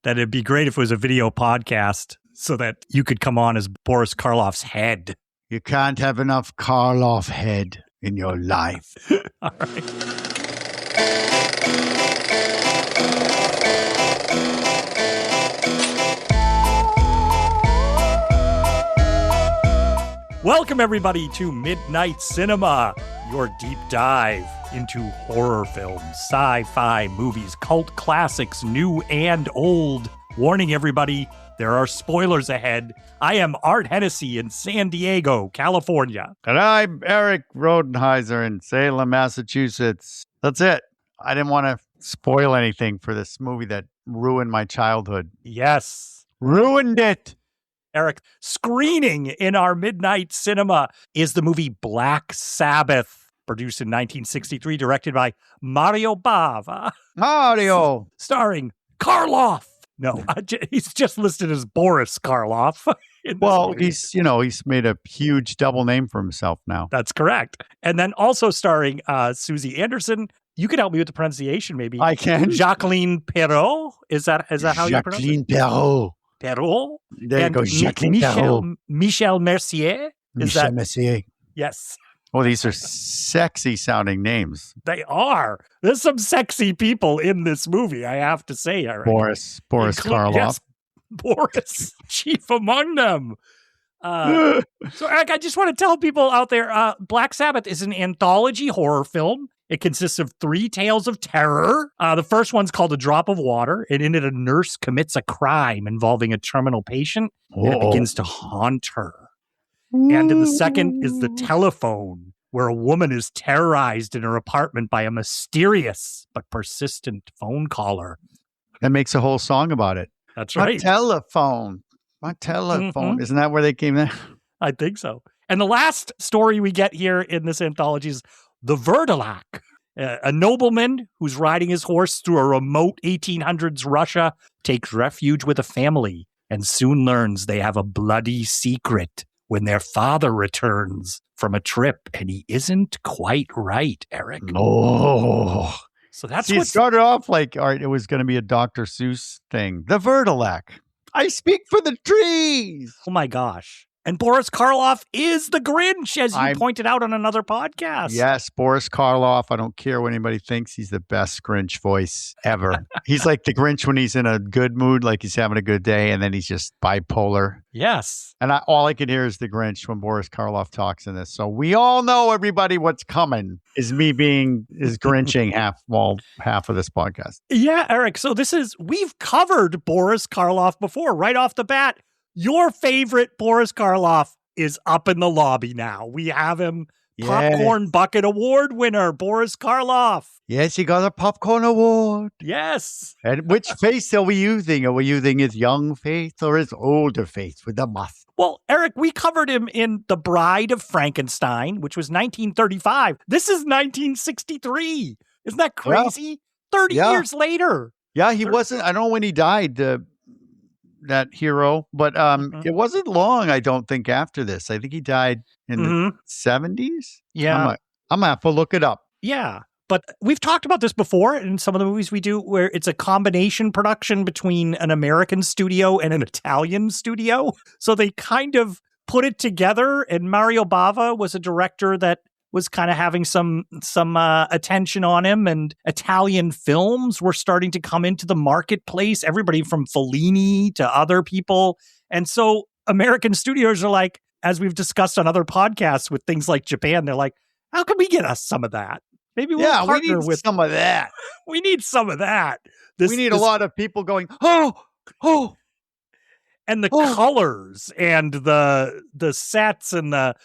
that it'd be great if it was a video podcast so that you could come on as Boris Karloff's head. You can't have enough Karloff head in your life. All right. Welcome, everybody, to Midnight Cinema, your deep dive into horror films, sci-fi movies, cult classics, new and old. Warning, everybody, there are spoilers ahead. I am Art Hennessy in San Diego, California. And I'm Erik Rodenheiser in Salem, Massachusetts. That's it. I didn't want to spoil anything for this movie that ruined my childhood. Yes. Ruined it. Erik, screening in our Midnight Cinema is the movie Black Sabbath, produced in 1963, directed by Mario Bava. Mario! Starring Karloff. No, he's just listed as Boris Karloff. Well, he's made a huge double name for himself now. That's correct. And then also starring Susie Anderson. You can help me with the pronunciation, maybe. I can. Jacqueline Perrault. Is that how you pronounce it? Jacqueline Perrault. Perrault. There you go, Jacqueline Perrault. Michel Mercier. Mercier. Yes. Well, these are sexy sounding names. They are. There's some sexy people in this movie, I have to say, Erik. Boris Karloff. Yes, Boris, chief among them. So, Erik, I just want to tell people out there, Black Sabbath is an anthology horror film. It consists of 3 tales of terror. The first one's called A Drop of Water, and in it, a nurse commits a crime involving a terminal patient, and it begins to haunt her. And in the second is The Telephone, where a woman is terrorized in her apartment by a mysterious but persistent phone caller. That makes a whole song about it. That's right. My telephone. Isn't that where they came in? I think so. And the last story we get here in this anthology is the Vurdalak, a nobleman who's riding his horse through a remote 1800s Russia, takes refuge with a family and soon learns they have a bloody secret when their father returns from a trip and he isn't quite right, Erik. Oh. So that's what started off like, Art, it was going to be a Dr. Seuss thing. The Vurdalak. I speak for the trees. Oh my gosh. And Boris Karloff is the Grinch, as you pointed out on another podcast. Yes, Boris Karloff. I don't care what anybody thinks. He's the best Grinch voice ever. He's like the Grinch when he's in a good mood, like he's having a good day, and then he's just bipolar. Yes. And all I can hear is the Grinch when Boris Karloff talks in this. So we all know, everybody, what's coming is me is Grinching half of this podcast. Yeah, Erik. So we've covered Boris Karloff before, right off the bat. Your favorite Boris Karloff is up in the lobby now. We have him, Popcorn Bucket Award winner, Boris Karloff. Yes, he got a Popcorn Award. Yes. And which face are we using? Are we using his young face or his older face with the mustache? Well, Erik, we covered him in The Bride of Frankenstein, which was 1935. This is 1963. Isn't that crazy? Yeah. 30 years later. Yeah, he wasn't. I don't know when he died. That hero, but it wasn't long, I don't think, after this. I think he died in the 70s. Yeah. I'm going to have to look it up. Yeah. But we've talked about this before in some of the movies we do where it's a combination production between an American studio and an Italian studio. So they kind of put it together, and Mario Bava was a director that was kind of having some attention on him, and Italian films were starting to come into the marketplace, everybody from Fellini to other people. And so American studios are like, as we've discussed on other podcasts with things like Japan, they're like, how can we get us some of that? Maybe we'll partner with some of that. We need some of that. We need a lot of people going, oh. And the colors and the sets and the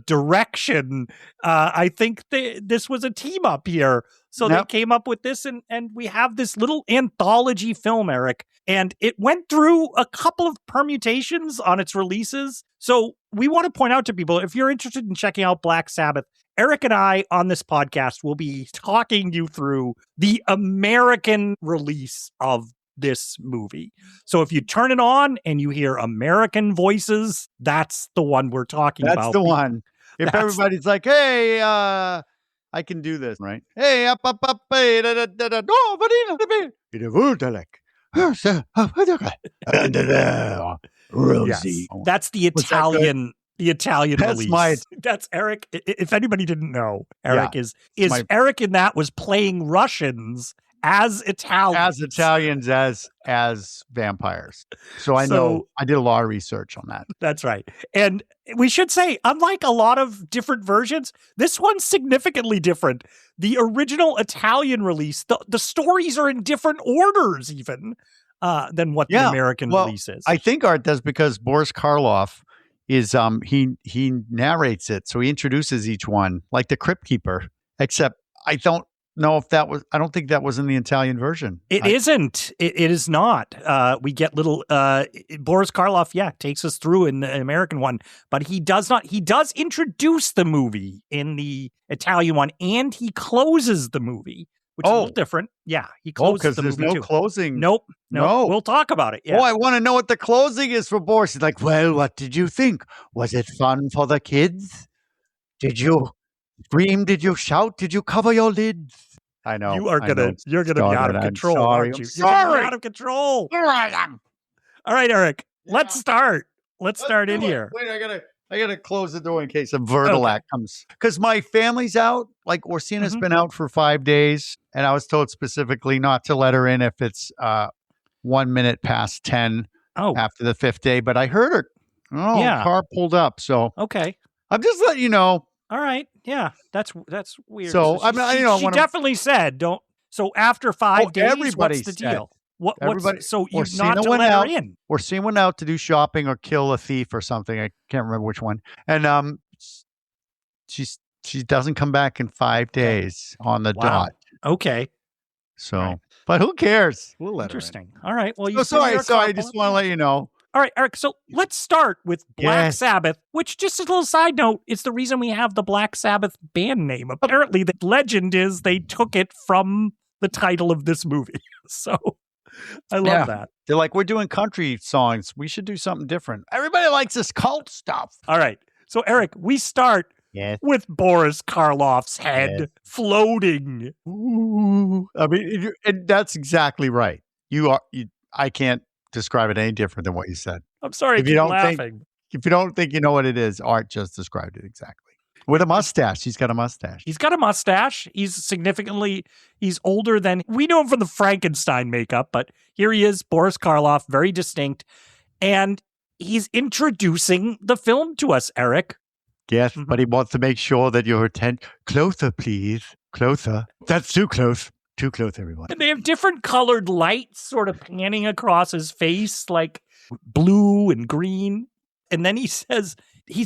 direction, I think this was a team up here. So they came up with this, and we have this little anthology film, Erik. And it went through a couple of permutations on its releases. So we want to point out to people, if you're interested in checking out Black Sabbath, Erik and I on this podcast will be talking you through the American release of this movie. So if you turn it on and you hear American voices, that's the one we're talking about. That's the one. If everybody's like, hey, I can do this, right? Hey, up, hey, Wurdalak. Rosie. Yes. That's the Italian. The Italian That's release. That's Erik. If anybody didn't know, Erik is Erik in that was playing Russians as Italians. As Italians as vampires. So I know I did a lot of research on that. That's right. And we should say, unlike a lot of different versions, this one's significantly different. The original Italian release, the stories are in different orders even than what the American release is. I think Art does because Boris Karloff is he narrates it, so he introduces each one like the Crypt Keeper. Except I don't know if I don't think that was in the Italian version. It isn't. It is not. We get little Boris Karloff, takes us through in the American one, but he does not. He does introduce the movie in the Italian one, and he closes the movie, which is a little different. Yeah, he closes the movie because there's no too. closing. Nope. We'll talk about it. Yeah. Oh, I want to know what the closing is for Boris. He's like, well, what did you think? Was it fun for the kids? Did you scream? Did you shout? Did you cover your lids? I know. You're gonna be out of control, aren't you? You're gonna be out of control. Here I am. All right, Erik. Let's start. Let's start in here. Wait, I gotta close the door in case a Vurdalak comes. Because my family's out. Like Orsina's been out for 5 days, and I was told specifically not to let her in if it's 1 minute past 10 after the 5th day. But I heard her. Car pulled up. So I'm just letting you know. All right. Yeah. That's weird. So she definitely said don't. So after 5 days, what's the deal? So you not to let her in? Orsina went out to do shopping or kill a thief or something. I can't remember which one. And she doesn't come back in 5 days on the dot. Okay. So, but who cares? We'll let Interesting. Her in. All right. Well, sorry. I just want to let you know. All right, Erik, so let's start with Black Sabbath, which, just as a little side note, is the reason we have the Black Sabbath band name. Apparently, the legend is they took it from the title of this movie. So I love that. They're like, we're doing country songs. We should do something different. Everybody likes this cult stuff. All right. So, Erik, we start with Boris Karloff's head floating. Ooh. I mean, and that's exactly right. I can't describe it any different than what you said. I'm sorry if you don't laughing. If you don't think you know what it is, Art just described it exactly. With a mustache. He's got a mustache. He's got a mustache. He's older than, we know him from the Frankenstein makeup, but here he is, Boris Karloff, very distinct. And he's introducing the film to us, Erik. Yes, but he wants to make sure that you're closer, please. Closer. That's too close. Too close, everyone. And they have different colored lights sort of panning across his face, like blue and green. And then he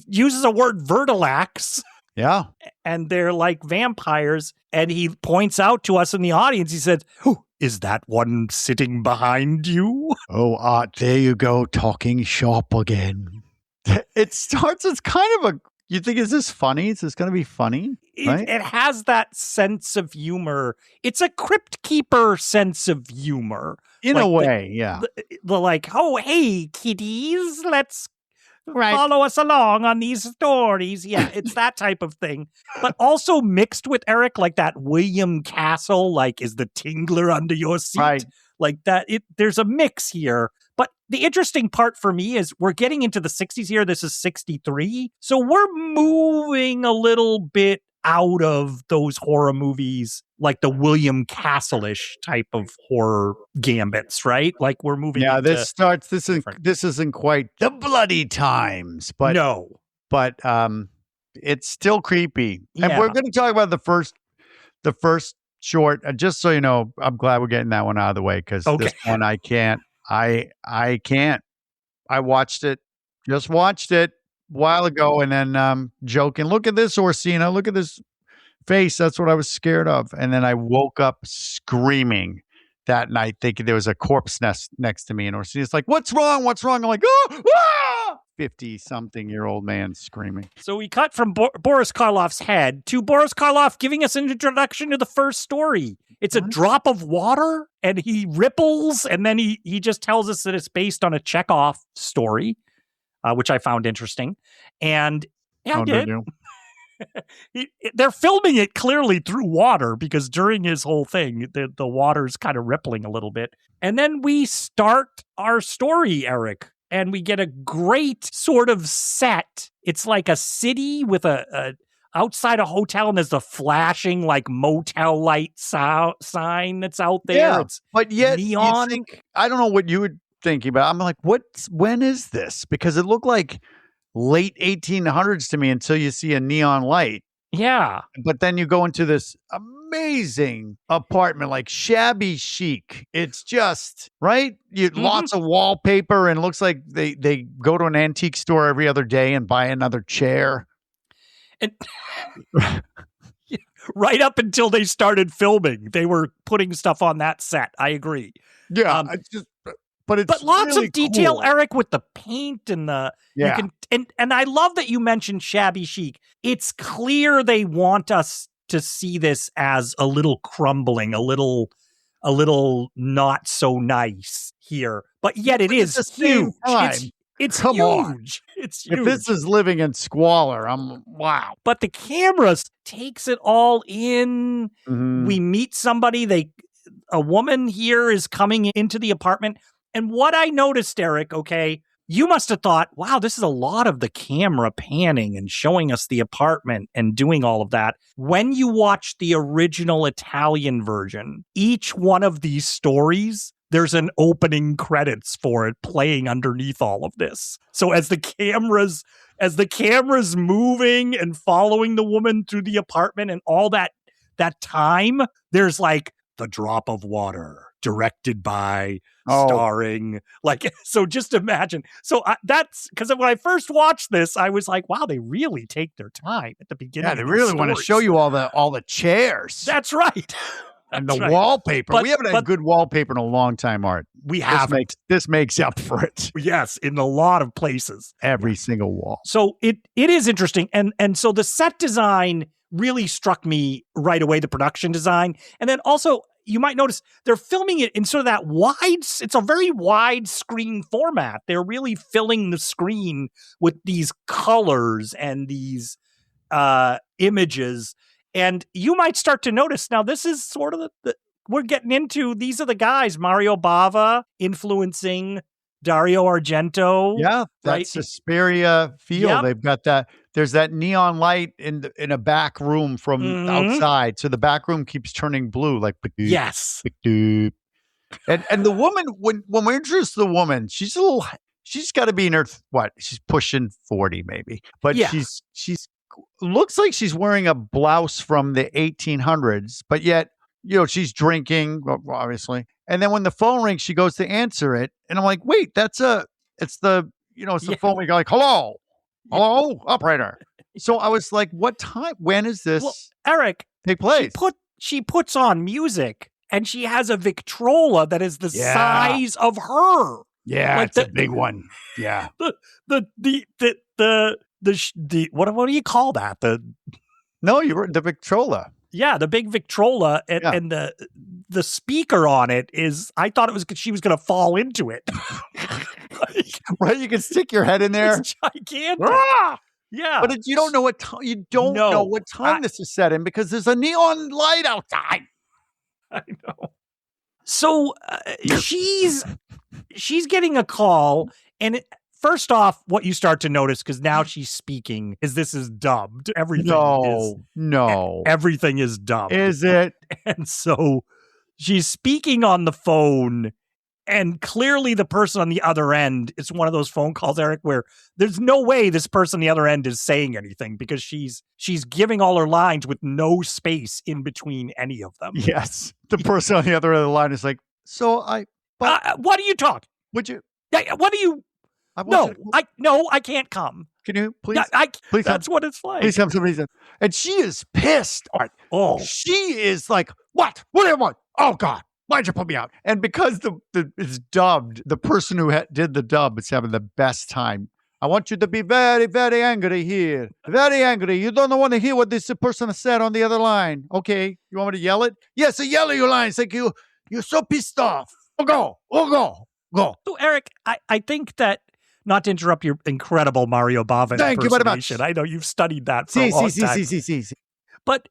uses a word Vurdalaks. Yeah. And they're like vampires. And he points out to us in the audience, he said, "Oh, is that one sitting behind you?" Oh, Art, there you go, talking shop again. It starts as kind of you think, is this funny? Is this going to be funny? Right? It has that sense of humor. It's a Crypt Keeper sense of humor. In a way, yeah. The like, oh, hey, kiddies, let's follow us along on these stories. Yeah, it's that type of thing. But also mixed with, Erik, like that William Castle, like, is the tingler under your seat? Right. Like that, there's a mix here. But the interesting part for me is we're getting into the 60s here. This is 63. So we're moving a little bit out of those horror movies, like the William Castle-ish type of horror gambits, right? Like we're moving. Yeah, this isn't quite the bloody times, but no. But it's still creepy. Yeah. And we're going to talk about the first short. Just so you know, I'm glad we're getting that one out of the way because this one I can't. I can't. I just watched it a while ago and then joking, look at this, Orsina, look at this face. That's what I was scared of. And then I woke up screaming that night thinking there was a corpse nest next to me. And Orsina's like, what's wrong? What's wrong? I'm like, ah! 50-something-year-old man screaming. So we cut from Boris Karloff's head to Boris Karloff giving us an introduction to the first story. It's a drop of water, and he ripples, and then he just tells us that it's based on a Chekhov story, which I found interesting. And yeah, I did. They're filming it clearly through water because during his whole thing, the water's kind of rippling a little bit. And then we start our story, Erik, and we get a great sort of set. It's like a city with a outside a hotel, and there's a flashing like motel light sign that's out there. Yeah, it's but yet neon. I don't know what you would thinking about. I'm like, when is this? Because it looked like late 1800s to me until you see a neon light. Yeah. But then you go into this amazing apartment, like shabby chic. It's just, right? Lots of wallpaper, and it looks like they go to an antique store every other day and buy another chair. And right up until they started filming, they were putting stuff on that set. I agree. Yeah. But lots really of detail, cool. Erik, with the paint and you can, and I love that you mentioned shabby chic. It's clear they want us to see this as a little crumbling, a little not so nice here, but yet it is huge. It's Come huge. On. It's huge. If this is living in squalor, wow. But the cameras takes it all in. Mm-hmm. We meet somebody. A woman here is coming into the apartment. And what I noticed, Erik, okay, you must have thought, wow, this is a lot of the camera panning and showing us the apartment and doing all of that. When you watch the original Italian version, each one of these stories, there's an opening credits for it playing underneath all of this. So as the camera's moving and following the woman through the apartment and all that time, there's like The Drop of Water, directed by, starring, like, so just imagine. So that's because when I first watched this, I was like, wow, they really take their time at the beginning. Yeah, they really want to show you all the chairs. That's right. And the wallpaper. We haven't had good wallpaper in a long time, Art. We have. This makes up for it. Yes, in a lot of places. Every single wall. So it is interesting. And so the set design really struck me right away, the production design. And then also, you might notice they're filming it in sort of that it's a very wide screen format. They're really filling the screen with these colors and these images. And you might start to notice, now this is sort of we're getting into, these are the guys, Mario Bava influencing Dario Argento. Yeah, that right? Suspiria feel. Yep. They've got that. There's that neon light in a back room from outside. So the back room keeps turning blue. Like, yes. And the woman, when we're introduced to the woman, she's got to be in her, she's pushing 40 maybe. But she's looks like she's wearing a blouse from the 1800s, but yet, she's drinking, obviously. And then when the phone rings, she goes to answer it. And I'm like, wait, it's the phone. We go like, hello, operator. So I was like, what time? When is this? Erik, take place? She puts on music, and she has a Victrola that is the size of her. Yeah, like it's a big one. Yeah. The what do you call that? You're the Victrola. Yeah, the big Victrola, and the speaker on it is. I thought it was she was going to fall into it. Right, you can stick your head in there. It's gigantic. Yeah, but you don't know what time. You don't know what time this is set in because there's a neon light outside. I know. So she's getting a call, and first off, what you start to notice, because now she's speaking, is this is dubbed. Everything everything is dubbed. Is it? And so she's speaking on the phone, and clearly the person on the other end, it's one of those phone calls, Erik, where there's no way this person on the other end is saying anything because she's giving all her lines with no space in between any of them. Yes. The person on the other end of the line is like, what do you talk? Would you? What do you? I can't come. Can you please? Please. That's what it's like. Please come to me. And she is pissed. Oh, she is like, what? What do you want? Oh God, why'd you put me out? And because it's dubbed, the person who did the dub is having the best time. I want you to be very, very angry here. Very angry. You don't want to hear what this person said on the other line. Okay, you want me to yell it? Yes, I yell at your lines. Like you're so pissed off. Go. So Erik, I think that not to interrupt your incredible Mario Bava impersonation. I know you've studied that for a long time. But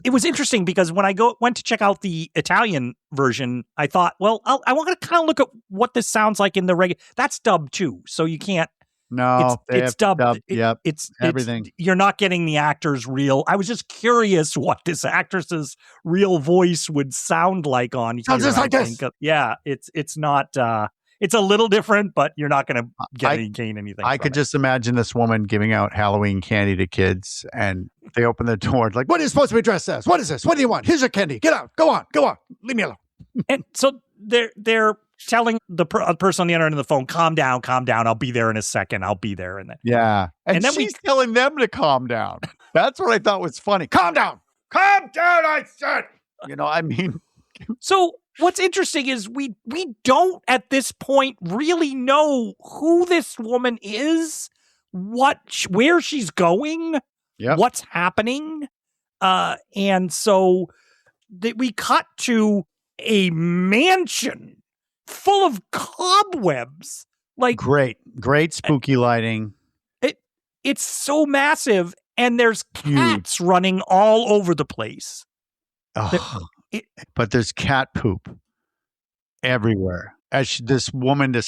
it was interesting because when I went to check out the Italian version, I thought, well, I want to kind of look at what this sounds like in the regular. That's dubbed too, so you can't. No, it's dubbed. Yep, it's everything. You're not getting the actor's real. I was just curious what this actress's real voice would sound like on here. Sounds just like this. Yeah, it's not. It's a little different, but you're not going to gain anything. I could just imagine this woman giving out Halloween candy to kids, and they open the door like, "What are you supposed to be dressed as? What is this? What do you want? Here's your candy. Get out. Go on. Leave me alone." And so they're telling the person on the other end of the phone, calm down. I'll be there in a second. I'll be there. And then, yeah. And then she's telling them to calm down. That's what I thought was funny. Calm down, I said. I mean. So what's interesting is we don't at this point really know who this woman is, where she's going, what's happening. And so we cut to a mansion full of cobwebs. Like great spooky lighting. It's so massive, and there's cats running all over the place. But there's cat poop everywhere. As this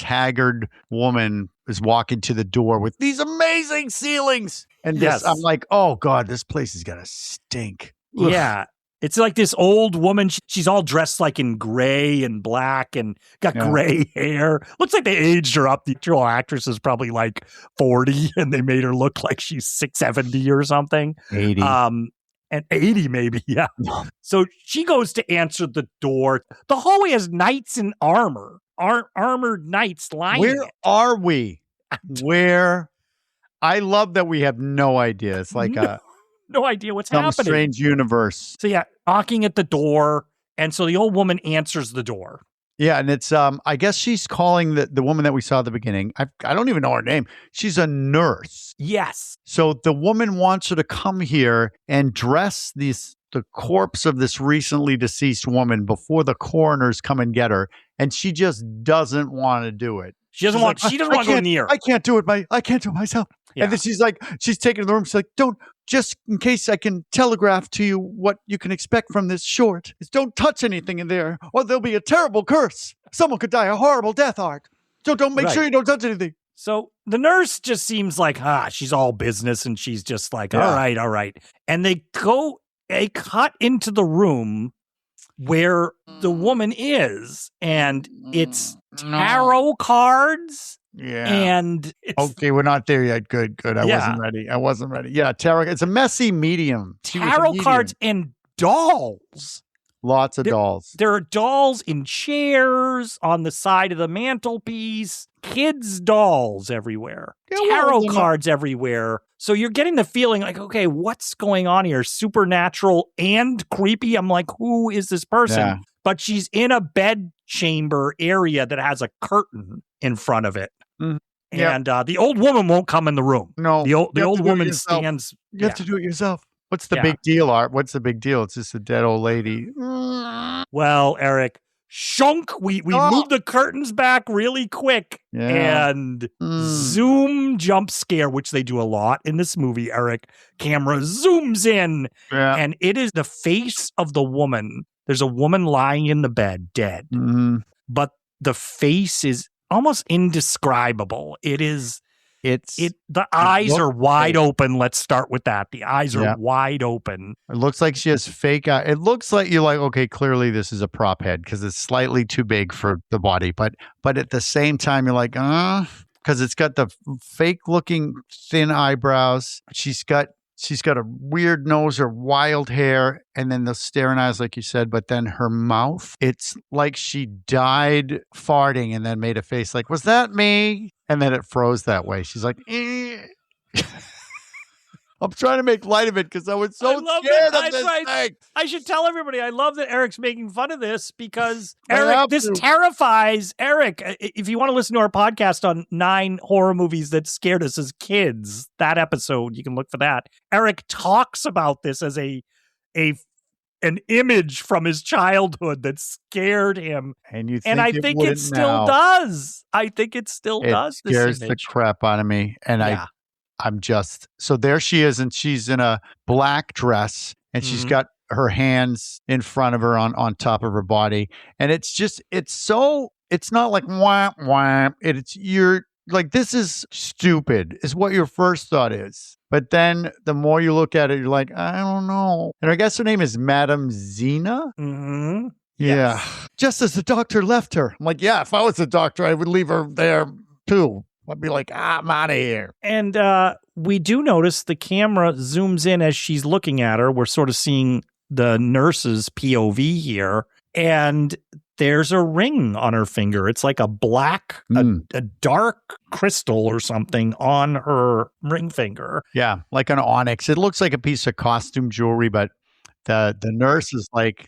haggard woman is walking to the door with these amazing ceilings, and I'm like, oh God, this place is gonna stink. Ugh. Yeah. It's like this old woman. She's all dressed like in gray and black and got gray hair. Looks like they aged her up. The actual actress is probably like 40 and they made her look like she's 70 or something. 80. And 80 maybe, yeah. So she goes to answer the door. The hallway has knights in armor. Armored knights lying. Where are we? I love that we have no idea. It's like no idea what's happening. Some strange universe. So knocking at the door, and so the old woman answers the door. Yeah, and it's I guess she's calling the woman that we saw at the beginning. I don't even know her name. She's a nurse. Yes. So the woman wants her to come here and dress the corpse of this recently deceased woman before the coroners come and get her, and she just doesn't want to do it. She doesn't want to go near. I can't do it myself. Yeah. And then she's taking the room. She's like, don't, just in case I can telegraph to you what you can expect from this short, is don't touch anything in there or there'll be a terrible curse. Someone could die a horrible death, Art. So don't make sure you don't touch anything. So the nurse just seems like, she's all business, and she's just like, all right. And they cut into the room where the woman is, and it's tarot cards. Yeah. And okay, we're not there yet. Good. I wasn't ready. Yeah, tarot. It's a messy medium. Tarot cards and dolls. Lots of dolls. There are dolls in chairs on the side of the mantelpiece. Kids' dolls everywhere. Tarot cards everywhere. So you're getting the feeling like, okay, what's going on here? Supernatural and creepy. I'm like, who is this person? Yeah. But she's in a bed chamber area that has a curtain in front of it. Mm. And the old woman won't come in the room. No. The old woman stands. You have to do it yourself. What's the big deal, Art? What's the big deal? It's just a dead old lady. Well, Eric, shunk. We moved the curtains back really quick. Yeah. And zoom jump scare, which they do a lot in this movie, Eric. Camera zooms in. Yeah. And it is the face of the woman. There's a woman lying in the bed, dead. Mm-hmm. But the face is almost indescribable. The eyes are wide open. Let's start with that. The eyes are wide open. It looks like she has fake eye. It looks like you're like, okay, clearly this is a prop head because it's slightly too big for the body. But at the same time, you're like, because it's got the fake looking thin eyebrows. She's got a weird nose or wild hair, and then the staring eyes, like you said, but then her mouth, it's like she died farting and then made a face like, was that me? And then it froze that way. She's like, eh. I'm trying to make light of it because I was so scared of this thing. I should tell everybody, I love that Eric's making fun of this because, Eric, this terrifies Eric. If you want to listen to our podcast on 9 horror movies that scared us as kids, that episode, you can look for that. Eric talks about this as a an image from his childhood that scared him. And I think it still does. I think it still does. It scares the crap out of me. And I'm just, so there she is, and she's in a black dress, and she's got her hands in front of her on top of her body. And it's not like wham, wham. You're like, this is stupid, is what your first thought is. But then the more you look at it, you're like, I don't know. And I guess her name is Madame Zena. Mm-hmm. Yeah. Yes. Just as the doctor left her. I'm like, yeah, if I was the doctor, I would leave her there too. I'd be like, I'm out of here. And we do notice the camera zooms in as she's looking at her. We're sort of seeing the nurse's POV here. And there's a ring on her finger. It's like a black, a dark crystal or something on her ring finger. Yeah, like an onyx. It looks like a piece of costume jewelry, but the nurse is like,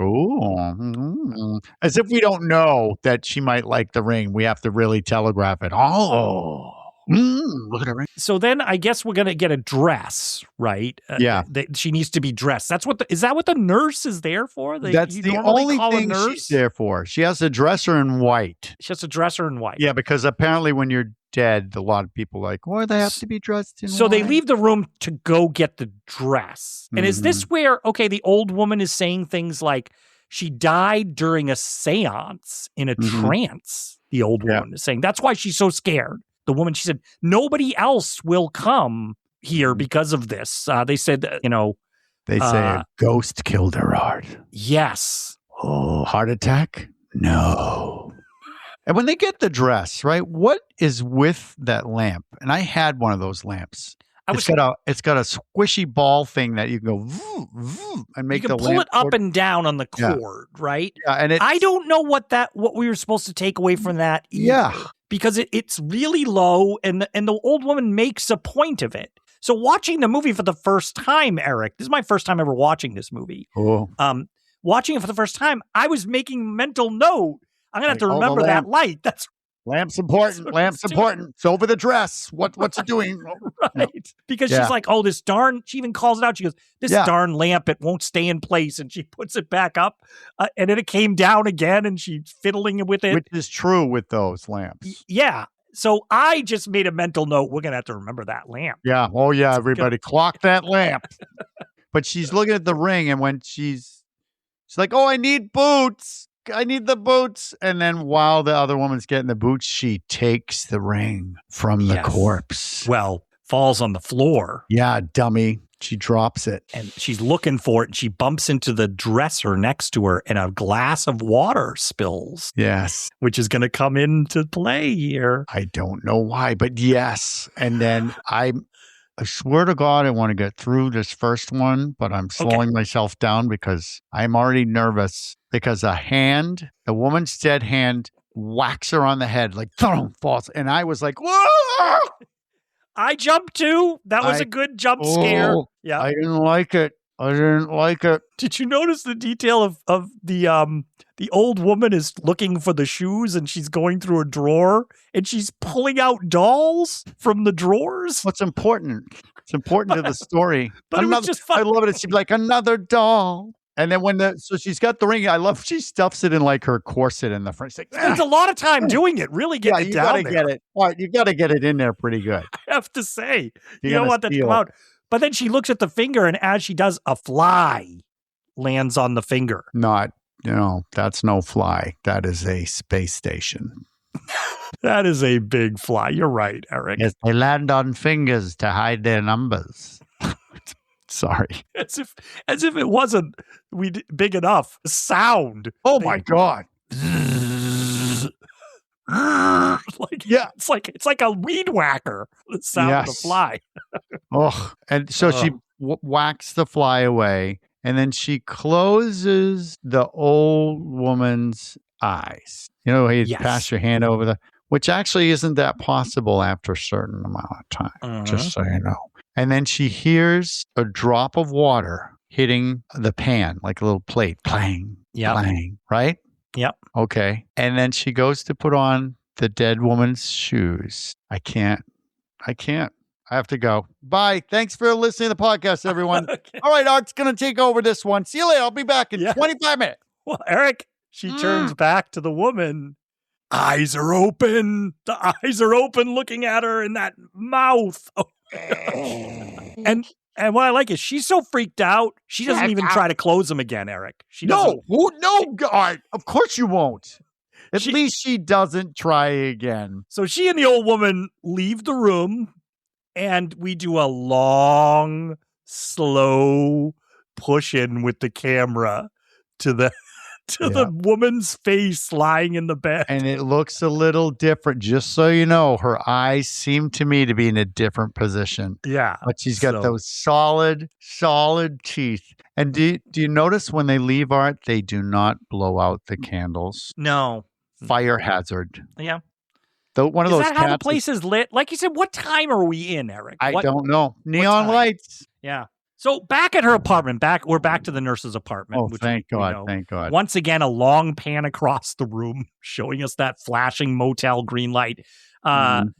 ooh, as if we don't know that she might like the ring. We have to really telegraph it. Oh. Look at her ring. So then I guess we're going to get a dress, right? Yeah. She needs to be dressed. Is that what the nurse is there for? That's the only thing she's there for. She has to dress her in white. She has to dress her in white. Yeah, because apparently when you're dead, a lot of people are like, why they have to be dressed in white? So they leave the room to go get the dress. And is this where, the old woman is saying things like, she died during a seance in a trance, the old woman is saying. That's why she's so scared. The woman, she said, nobody else will come here because of this. They said, They say a ghost killed her heart. Yes. Oh, heart attack? No. And when they get the dress, right, what is with that lamp? And I had one of those lamps. It's got a squishy ball thing that you can go vroom, vroom, and make the lamp. You can pull it up and down on the cord, right? Yeah, and I don't know what we were supposed to take away from that either. Yeah. Because it's really low, and the old woman makes a point of it. So watching the movie for the first time, Eric, this is my first time ever watching this movie. Oh. Watching it for the first time, I was making mental note. I'm gonna have to remember that light. Lamp's important. Lamp's important. It's over the dress. What's it doing? Right. Because she's like, she even calls it out. She goes, this darn lamp, it won't stay in place. And she puts it back up. And then it came down again, and she's fiddling with it. Which is true with those lamps. Yeah. So I just made a mental note. We're going to have to remember that lamp. Yeah. Oh, yeah. Everybody clock that lamp. But she's looking at the ring, and when she's like, oh, I need boots. I need the boots. And then while the other woman's getting the boots, she takes the ring from the corpse. Well, falls on the floor. Yeah, dummy. She drops it. And she's looking for it, and she bumps into the dresser next to her, and a glass of water spills. Yes. Which is going to come into play here. I don't know why, but yes. And then I swear to God, I want to get through this first one, but I'm slowing myself down because I'm already nervous. Because a woman's dead hand, whacks her on the head, like, falls. And I was like, whoa! I jumped too. That was a good jump scare. Yeah. I didn't like it. Did you notice the detail of the old woman is looking for the shoes, and she's going through a drawer, and she's pulling out dolls from the drawers? What's important? It's important to the story. But it was just fun. I love it. She'd be like, another doll. And then so she's got the ring. I love she stuffs it in like her corset in the front. She's like, spends a lot of time doing it. Really getting it down there. Get it. All right, you got to get it in there pretty good. I have to say, you don't want that to come out. But then she looks at the finger, and as she does, a fly lands on the finger. That's no fly. That is a space station. That is a big fly. You're right, Eric. Yes, they land on fingers to hide their numbers. Sorry. As if it wasn't big enough. Sound. Oh my God. It's like a weed whacker. The sound of the fly. And so she whacks the fly away, and then she closes the old woman's eyes. You pass your hand over which actually isn't that possible after a certain amount of time. Just so you know. And then she hears a drop of water hitting the pan, like a little plate, clang, clang, right? Yep. Okay. And then she goes to put on the dead woman's shoes. I can't. I have to go. Bye. Thanks for listening to the podcast, everyone. Okay. All right, Art's going to take over this one. See you later. I'll be back in 25 minutes. Well, Erik, she turns back to the woman. Eyes are open. The eyes are open looking at her in that mouth. And what I like is she's so freaked out, she doesn't even try to close them again, Erik. She doesn't. No, Art. Of course you won't. At least she doesn't try again. So she and the old woman leave the room, and we do a long, slow push in with the camera to the the woman's face lying in the bed. And it looks a little different. Just so you know, her eyes seem to me to be in a different position. Yeah. But she's got those solid teeth. And do you notice when they leave, Art, they do not blow out the candles? No. Fire hazard. Yeah. One of those. Is that how the place is lit? Like you said, what time are we in, Erik? I don't know. Neon lights. Yeah. So back at her apartment, we're back to the nurse's apartment. Oh, thank God. Thank God. Once again, a long pan across the room showing us that flashing motel green light.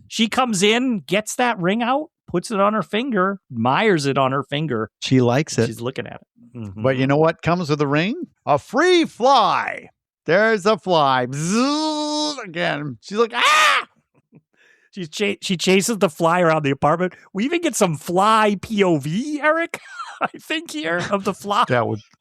She comes in, gets that ring out, puts it on her finger, admires it on her finger. She likes it. She's looking at it. Mm-hmm. But you know what comes with a ring? A free fly. There's a fly. Bzzz, again. She's like, ah! She chases the fly around the apartment. We even get some fly POV, Erik, I think, here of the fly.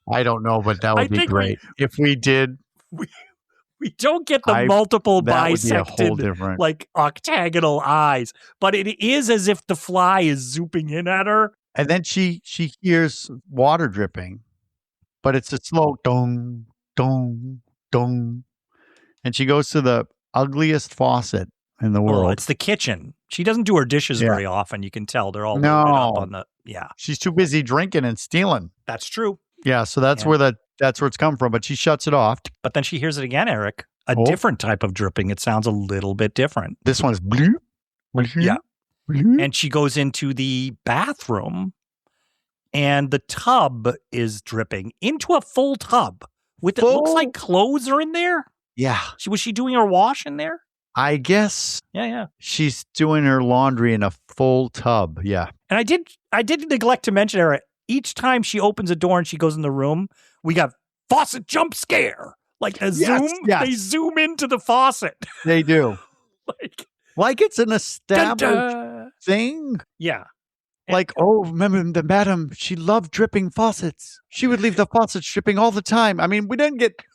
I don't know, but that would be great. If we did. We don't get the multiple bisected, different, like octagonal eyes, but it is as if the fly is zooming in at her. And then she hears water dripping, but it's a slow dong, dong, dong. And she goes to the ugliest faucet in the world. It's the kitchen. She doesn't do her dishes very often. You can tell they're all up on the. Yeah, she's too busy drinking and stealing. That's true. Yeah, so that's where it's come from. But she shuts it off. But then she hears it again, Erik. A different type of dripping. It sounds a little bit different. This one's blue. Yeah, and she goes into the bathroom, and the tub is dripping into a full tub with it looks like clothes are in there. Yeah, was she doing her wash in there? I guess. Yeah. She's doing her laundry in a full tub. Yeah. And I did neglect to mention, Erik, each time she opens a door and she goes in the room, we got faucet jump scare. Like a zoom. Yes. They zoom into the faucet. They do. like it's an established thing. Yeah. Like, remember the madam, she loved dripping faucets. She would leave the faucets dripping all the time. I mean,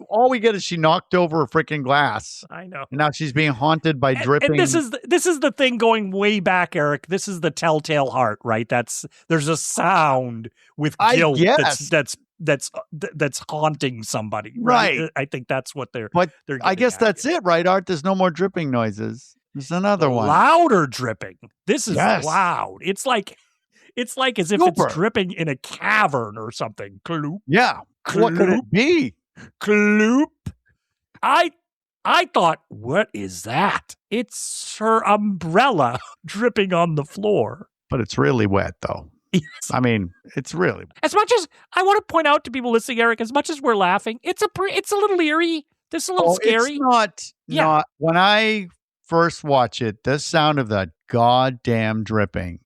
all we get is she knocked over a freaking glass. I know. And now she's being haunted by dripping. And this is the thing going way back, Erik. This is the telltale heart, right? There's a sound with guilt that's haunting somebody. Right. I think that's what they're I guess that's it, right, Art? There's no more dripping noises. There's another one. Louder dripping. This is loud. It's like as if it's dripping in a cavern or something. Kloop. Yeah. Kloop. What could it be? Kloop. I thought, what is that? It's her umbrella dripping on the floor. But it's really wet, though. Yes. I mean, it's really. As much as I want to point out to people listening, Erik, as much as we're laughing, it's a little eerie. This is a little scary. It's not. When I first watch it, the sound of that goddamn dripping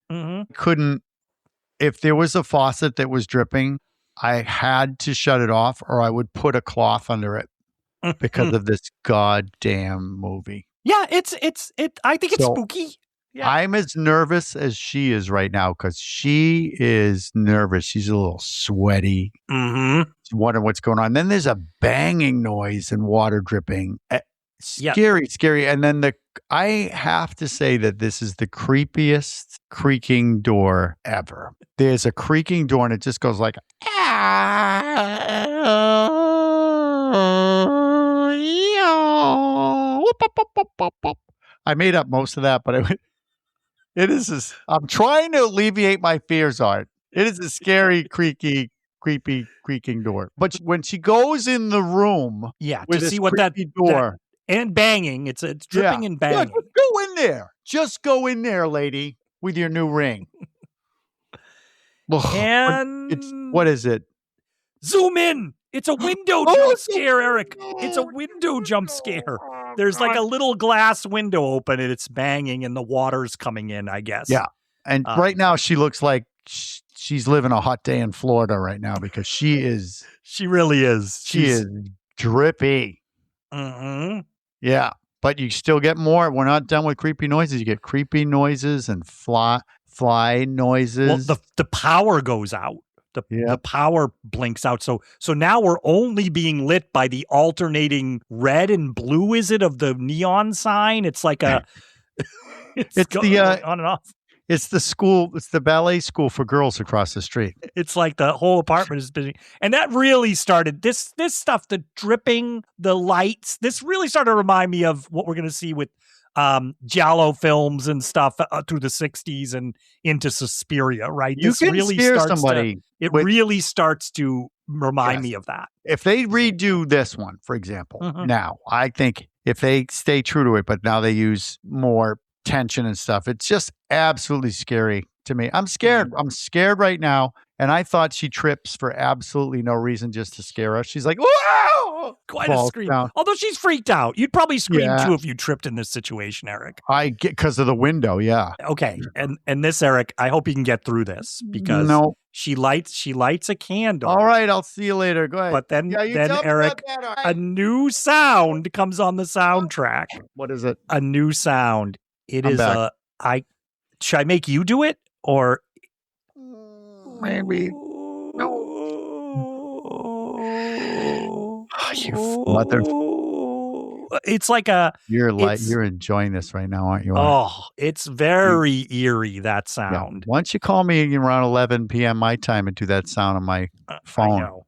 couldn't. If there was a faucet that was dripping, I had to shut it off, or I would put a cloth under it because of this goddamn movie. Yeah, I think it's spooky. Yeah. I'm as nervous as she is right now because she is nervous. She's a little sweaty. Mm-hmm. She's wondering what's going on. Then there's a banging noise and water dripping. Scary. And then I have to say that this is the creepiest creaking door ever. There's a creaking door and it just goes like, I made up most of that, but it is. I'm trying to alleviate my fears, Art. It is a scary, creepy creaking door. But when she goes in the room, to see what that door and banging, it's dripping and banging. Just go in there. Just go in there, lady, with your new ring. And what is it? Zoom in. It's a window jump scare, Erik. It's a window jump scare. There's like a little glass window open and it's banging and the water's coming in, I guess. Yeah. And right now she looks like she's living a hot day in Florida right now because she is. She really is. She is drippy. Mm-hmm. Yeah. But you still get more. We're not done with creepy noises. You get creepy noises and fly noises. Well, the power goes out. The power blinks out. So now we're only being lit by the alternating red and blue, is it, of the neon sign? It's like a it's the on and off. It's the school, it's the ballet school for girls across the street. It's like the whole apartment is busy. And that really started this stuff, the dripping, the lights. This really started to remind me of what we're going to see with Giallo films and stuff through the 60s and into Suspiria, right? You this can really scare starts somebody. Really starts to remind me of that. If they redo this one, for example, now, I think if they stay true to it, but now they use more tension and stuff, it's just absolutely scary to me. I'm scared. I'm scared right now. And I thought she trips for absolutely no reason, just to scare us. She's like, "Whoa!" Quite a scream. Down. Although she's freaked out. You'd probably scream too if you tripped in this situation, Erik. I get because of the window, yeah. Okay. And this, Erik, I hope you can get through this because she lights a candle. All right, I'll see you later. Go ahead. But then Erik, a new sound comes on the soundtrack. What is it? A new sound. It is should I make you do it or maybe no? You mother! It's like you're enjoying this right now, aren't you? Oh, it's very eerie, that sound. Yeah. Once you call me around 11 p.m. my time and do that sound on my phone, I know.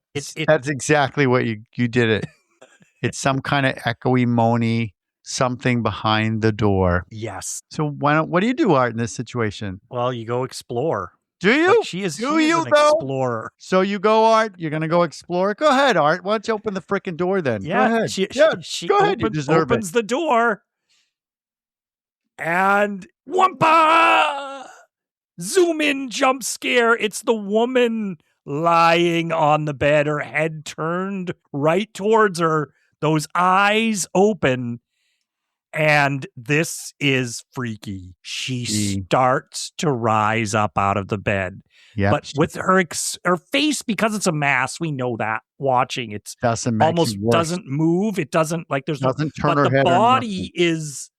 That's exactly what you did it. It's some kind of echoey, moany something behind the door. Yes. So what do you do, Art, in this situation? Well, you go explore. Do you? Like she is an explorer. So you go, Art. You're going to go explore. Go ahead, Art. Why don't you open the freaking door then? Yeah. Go ahead. She go ahead. You deserve opens the door. And whampa! Zoom in, jump scare. It's the woman lying on the bed, her head turned right towards her, those eyes open. And this is freaky. She starts to rise up out of the bed. Yep. But with her face, because it's a mask, we know that watching it almost doesn't move. It doesn't doesn't turn her head. But the body is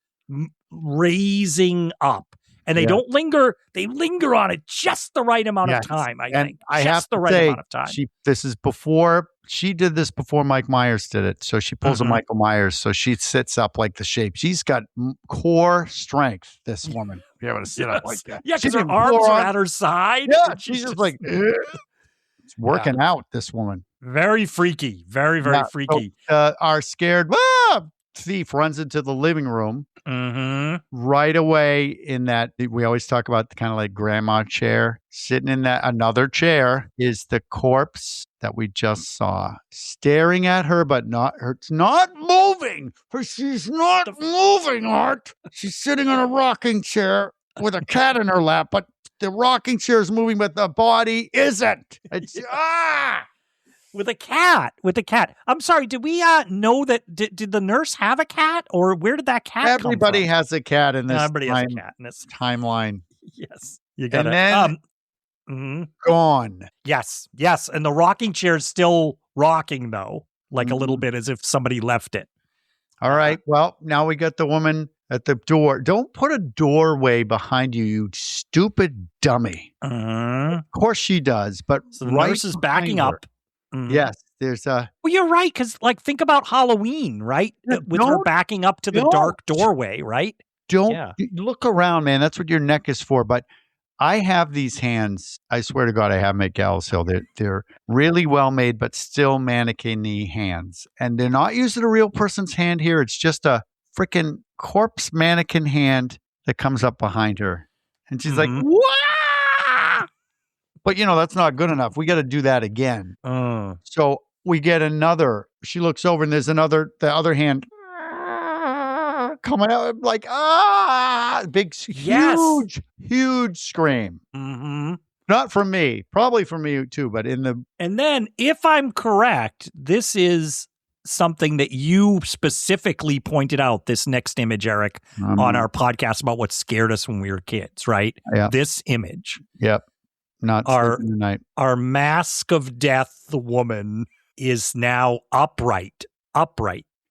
raising up. And they don't linger. They linger on it just the right amount of time, I think. I have the right amount of time. She did this before Mike Myers did it. So she pulls a Michael Myers. So she sits up like the shape. She's got core strength, this woman. Be able to sit up like that. Yeah, because her arms are at her side. Yeah, she's just like, it's working out, this woman. Very freaky. Very, very freaky. So, our scared thief runs into the living room. Right away in that, we always talk about the kind of like grandma chair. Sitting in that another chair is the corpse that we just saw, staring at her, but it's not moving. She's not moving, Art. She's sitting in a rocking chair with a cat in her lap, but the rocking chair is moving, but the body isn't. It's With a cat. I'm sorry, did we know that, did the nurse have a cat? Or where did that cat come from? Everybody has a cat in this Everybody has a cat in this timeline. Yes. You got it. Gone. Yes. And the rocking chair is still rocking, though, like a little bit as if somebody left it. All right. Well, now we got the woman at the door. Don't put a doorway behind you, you stupid dummy. Of course she does, but so the nurse is backing up. Yes, there's Well, you're right, because think about Halloween, right? With her backing up to the dark doorway, right? Don't look around, man. That's what your neck is for. But I have these hands. I swear to God, I have them at Gallows Hill. They're really well made, but still mannequin-y hands, and they're not using a real person's hand here. It's just a freaking corpse mannequin hand that comes up behind her, and she's like, "What?" But, that's not good enough. We got to do that again. So we get another. She looks over and there's the other hand coming out like, big, huge scream. Not from me. Probably from me too, but And then, if I'm correct, this is something that you specifically pointed out, this next image, Eric, on our podcast about what scared us when we were kids, right? Yeah. This image. Yep. Not sleeping tonight. Our mask of death, the woman, is now upright.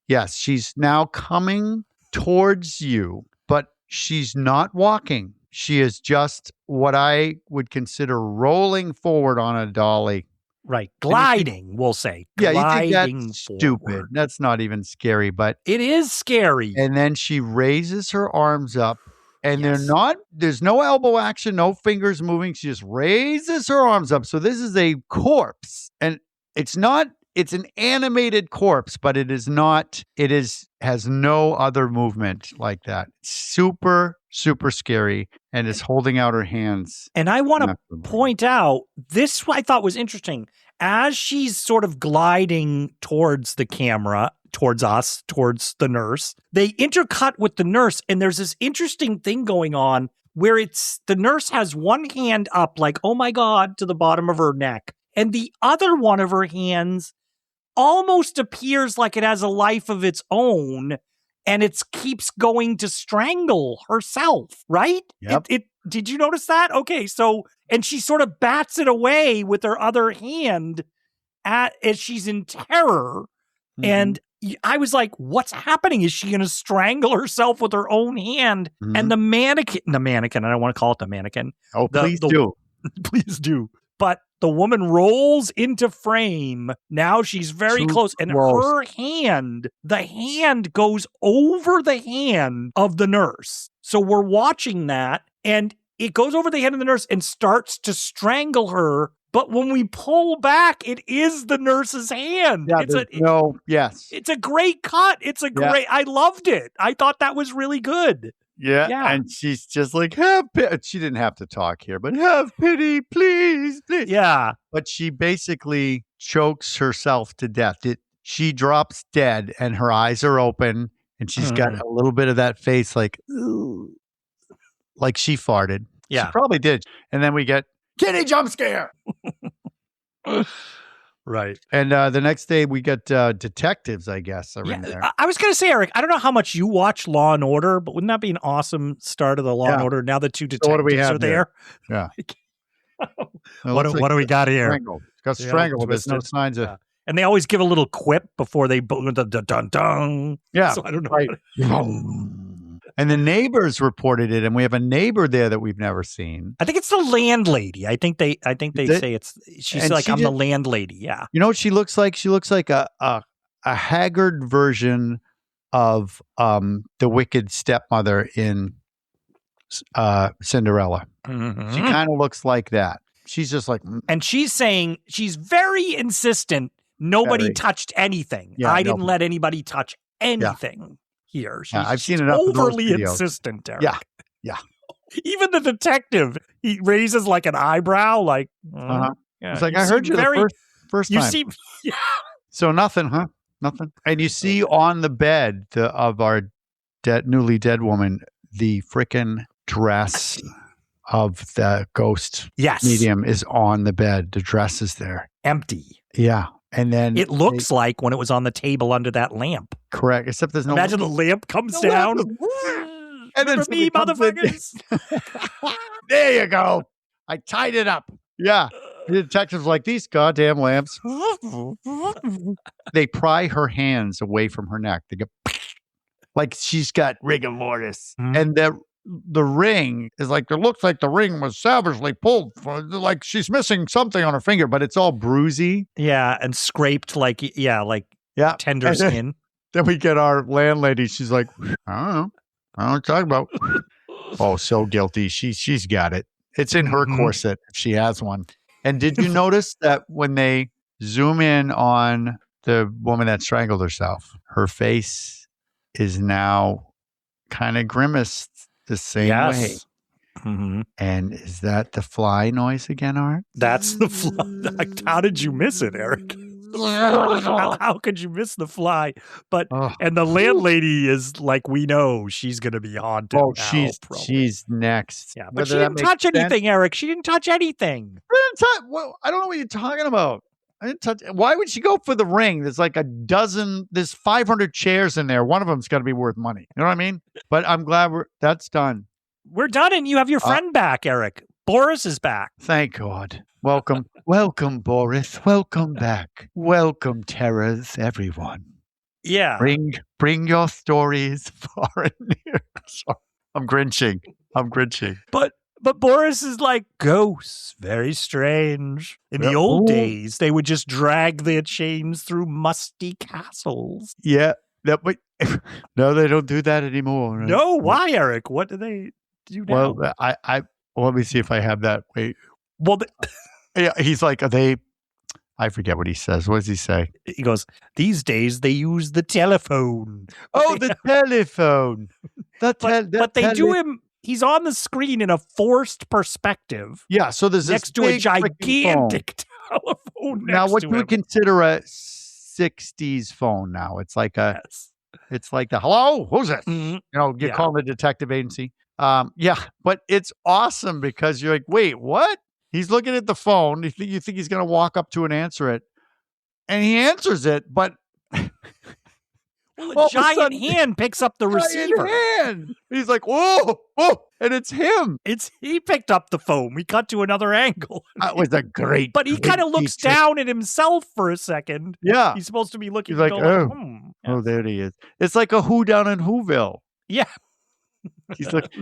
Yes, she's now coming towards you, but she's not walking. She is just what I would consider rolling forward on a dolly. Right. Gliding, we'll say. Yeah, Gliding you think that's stupid. forward. That's not even scary, but it is scary. And then she raises her arms up, and there's no elbow action, no fingers moving. She just raises her arms up. So this is a corpse, and it's an animated corpse, but has no other movement like that. Super, super scary, and is holding out her hands. And I want to point out, this I thought was interesting. As she's sort of gliding towards the camera, towards us, towards the nurse, they intercut with the nurse, and there's this interesting thing going on where the nurse has one hand up like, oh my God, to the bottom of her neck. And the other one of her hands almost appears like it has a life of its own, and it keeps going to strangle herself, right? Yep. Did you notice that? Okay, so, and she sort of bats it away with her other hand as she's in terror. Mm-hmm. And I was like, what's happening? Is she going to strangle herself with her own hand? Mm-hmm. And the mannequin, I don't want to call it the mannequin. Oh, please do. Please do. But the woman rolls into frame. Now she's very close. And her hand, the hand goes over the hand of the nurse. So we're watching that, and it goes over the hand of the nurse and starts to strangle her. But when we pull back, it is the nurse's hand. Yeah, it's a great cut. I loved it. I thought that was really good. Yeah, and she's just like, have pity. She didn't have to talk here, but have pity, please, please. Yeah. But she basically chokes herself to death. She drops dead, and her eyes are open, and she's got a little bit of that face like, ooh, like she farted. Yeah. She probably did. And then we get, kitty jump scare. Right. And the next day we get detectives, I guess, are in there. I was going to say, Eric, I don't know how much you watch Law and Order, but wouldn't that be an awesome start of the Law and Order? Now the two detectives are there. Yeah. What do we got here? Strangled. It's got strangled. There's no signs of. And they always give a little quip before they dun. Yeah. So I don't know. Right. And the neighbors reported it, and we have a neighbor there that we've never seen. I think it's the landlady. I think they say she's like, I'm the landlady. Yeah. You know what she looks like? She looks like a haggard version of the wicked stepmother in Cinderella. Mm-hmm. She kind of looks like that. She's just like, and she's saying, she's very insistent. Nobody touched anything. Yeah, I didn't let anybody touch anything. Here. I've seen enough overly of those insistent, Eric. Yeah. Even the detective, he raises like an eyebrow, like, it's like, I heard you the first time. You see, So nothing, huh? Nothing. And you see on the bed of our newly dead woman, the frickin' dress of the ghost medium is on the bed. The dress is there. Empty. Yeah. And then it looks like when it was on the table under that lamp. Correct. Except there's no. Imagine the lamp comes down. And then me, motherfuckers. There you go. I tied it up. Yeah. The detective's like, these goddamn lamps. They pry her hands away from her neck. They go like she's got rigor mortis. Mm-hmm. And the ring is like, it looks like the ring was savagely pulled like she's missing something on her finger, but it's all bruisey. Yeah, and scraped like tender skin. Then we get our landlady. She's like, I don't know what you're talking about. Oh, so guilty. She's got it. It's in her corset if she has one. And did you notice that when they zoom in on the woman that strangled herself, her face is now kind of grimaced the same way. Mm-hmm. And is that the fly noise again, Art? That's the fly. How did you miss it, Eric? How could you miss the fly? But and the landlady is like, we know she's going to be haunted. Oh, now, she's next. Yeah, but she didn't touch anything, Eric. She didn't touch anything. Well, I don't know what you're talking about. I didn't touch. Why would she go for the ring? There's like there's 500 chairs in there. One of them's got to be worth money. You know what I mean? But I'm glad that's done. We're done, and you have your friend back, Erik. Boris is back. Thank God. Welcome. Welcome, Boris. Welcome back. Welcome, terrors, everyone. Yeah. Bring your stories far and near. Sorry. I'm grinching. But Boris is like, ghosts, very strange. In the old days, they would just drag their chains through musty castles. Yeah. No, they don't do that anymore. Right? No, why, Erik? What do they do now? Well, let me see if I have that. Wait. Well, yeah, he's like, I forget what he says. What does he say? He goes, these days they use the telephone. The telephone. But they do him. He's on the screen in a forced perspective. Yeah, so there's next to a gigantic telephone. Now, what do we consider a 60s phone now? It's like it's like the hello, who's it? Mm-hmm. You know, you call the detective agency. But it's awesome because you're like, wait, what? He's looking at the phone. You think he's going to walk up to and answer it, and he answers it, but. Well, a giant hand picks up the receiver. Hand. He's like, whoa, and it's him. He picked up the phone. We cut to another angle. That was a great. But he kind of looks down at himself for a second. Yeah, he's supposed to be looking. He's like, oh, there he is. It's like a Who down in Whoville. Yeah, he's like.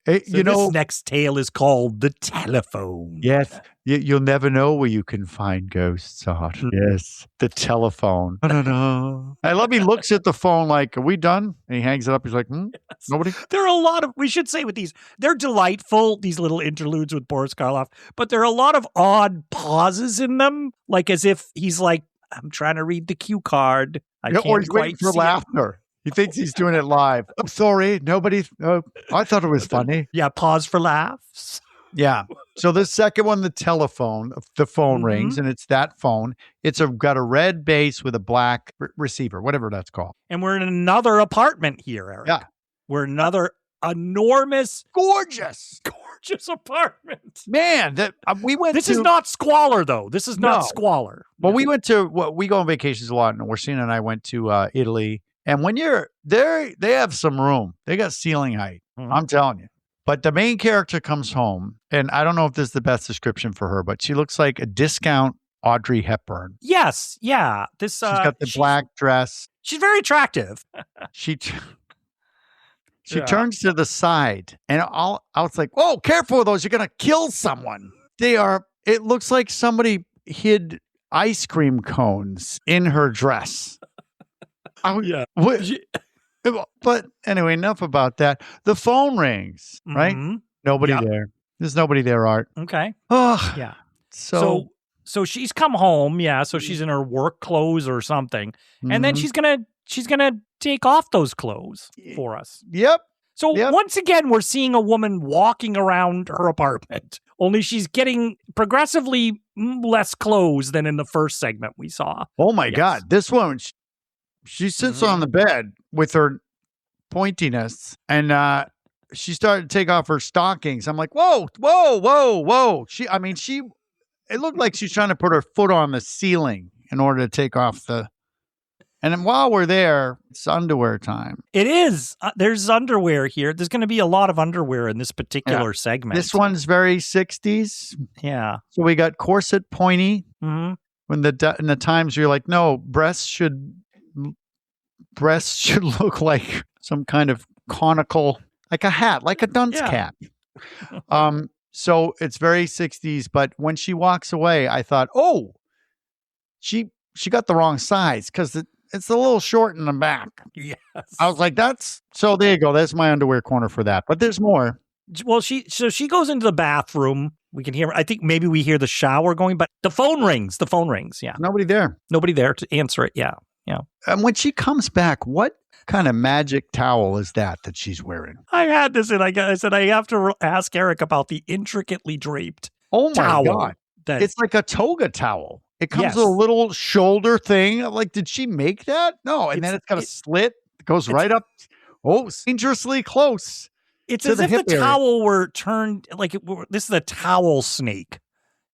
This next tale is called The Telephone. Yes. You'll never know where you can find ghosts, Art. Yes. The telephone. No. I love he looks at the phone like, are we done? And he hangs it up. He's like, Yes. Nobody? There are a lot of, we should say with these, they're delightful, these little interludes with Boris Karloff, but there are a lot of odd pauses in them, like as if he's like, I'm trying to read the cue card. Or he's waiting for laughter. He thinks he's doing it live. I'm sorry. I thought it was funny. Yeah, pause for laughs. Yeah. So the second one, the phone rings, and it's that phone. It's got a red base with a black receiver, whatever that's called. And we're in another apartment here, Erik. Yeah. We're another enormous, gorgeous apartment. Man, This is not squalor, though. This is not squalor. Well, we go on vacations a lot, and Orsina and I went to Italy. And when you're there, they have some room. They got ceiling height. Mm-hmm. I'm telling you. But the main character comes home, and I don't know if this is the best description for her, but she looks like a discount Audrey Hepburn. Yes. Yeah. She's got the black dress. She's very attractive. She turns to the side, and I was like, "Whoa, careful with those! You're gonna kill someone." It looks like somebody hid ice cream cones in her dress. But anyway, enough about that. The phone rings, right? Nobody there. There's nobody there, Art. Okay. Oh, yeah. So she's come home. Yeah. So she's in her work clothes or something, and then she's gonna take off those clothes for us. Yep. So once again, we're seeing a woman walking around her apartment. Only she's getting progressively less clothes than in the first segment we saw. Oh my God! This woman. She sits on the bed with her pointiness, and she started to take off her stockings. I'm like, whoa. It looked like she's trying to put her foot on the ceiling in order to take off and then while we're there, it's underwear time. It is. There's underwear here. There's going to be a lot of underwear in this particular segment. This one's very 60s. Yeah. So we got corset pointy. Mm-hmm. In the times you're like, no, breasts should look like some kind of conical, like a hat, like a dunce cap. So it's very 60s, but when she walks away, I thought, oh, she got the wrong size because it's a little short in the back. Yes. I was like, so there you go. That's my underwear corner for that. But there's more. Well, she goes into the bathroom. We can hear, I think maybe we hear the shower going, but the phone rings. Yeah. Nobody there to answer it. Yeah. Yeah. And when she comes back, what kind of magic towel is that she's wearing? I had this, and I said I have to ask Erik about the intricately draped towel. God. It's like a toga towel. It comes with a little shoulder thing. Like, did she make that? No. And then it's got a slit. It goes right up. Oh, dangerously close. It's as if the towel were turned, this is a towel snake.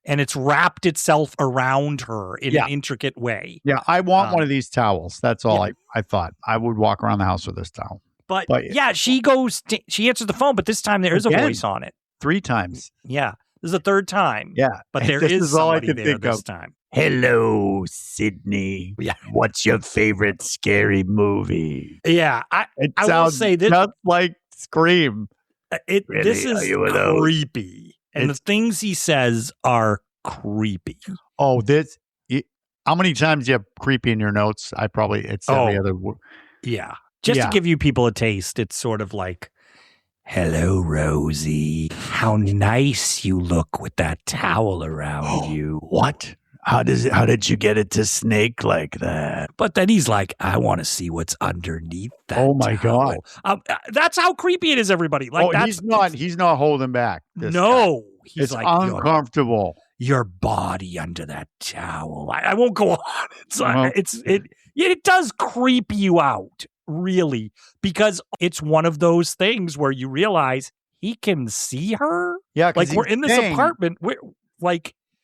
and it's wrapped itself around her in an intricate way. Yeah, I want one of these towels. That's all I thought. I would walk around the house with this towel. But she she answers the phone, but this time there is a voice on it. 3 times. Yeah, this is the 3rd time. Yeah, but there is somebody there this time. Hello, Sydney. Yeah. What's your favorite scary movie? Yeah, I will say this just like Scream. Really? This is creepy, and the things he says are creepy. Oh, how many times do you have creepy in your notes? It's every other word. Yeah, just to give you people a taste, it's sort of like, hello, Rosie. How nice you look with that towel around you. What? How did you get it to snake like that? But then he's like, I want to see what's underneath that. Oh my God. That's how creepy it is, everybody. Like, he's not holding back. No. He's like, uncomfortable. Your body under that towel. I won't go on. It does creep you out, really, because it's one of those things where you realize he can see her. Yeah. Like, we're in this apartment.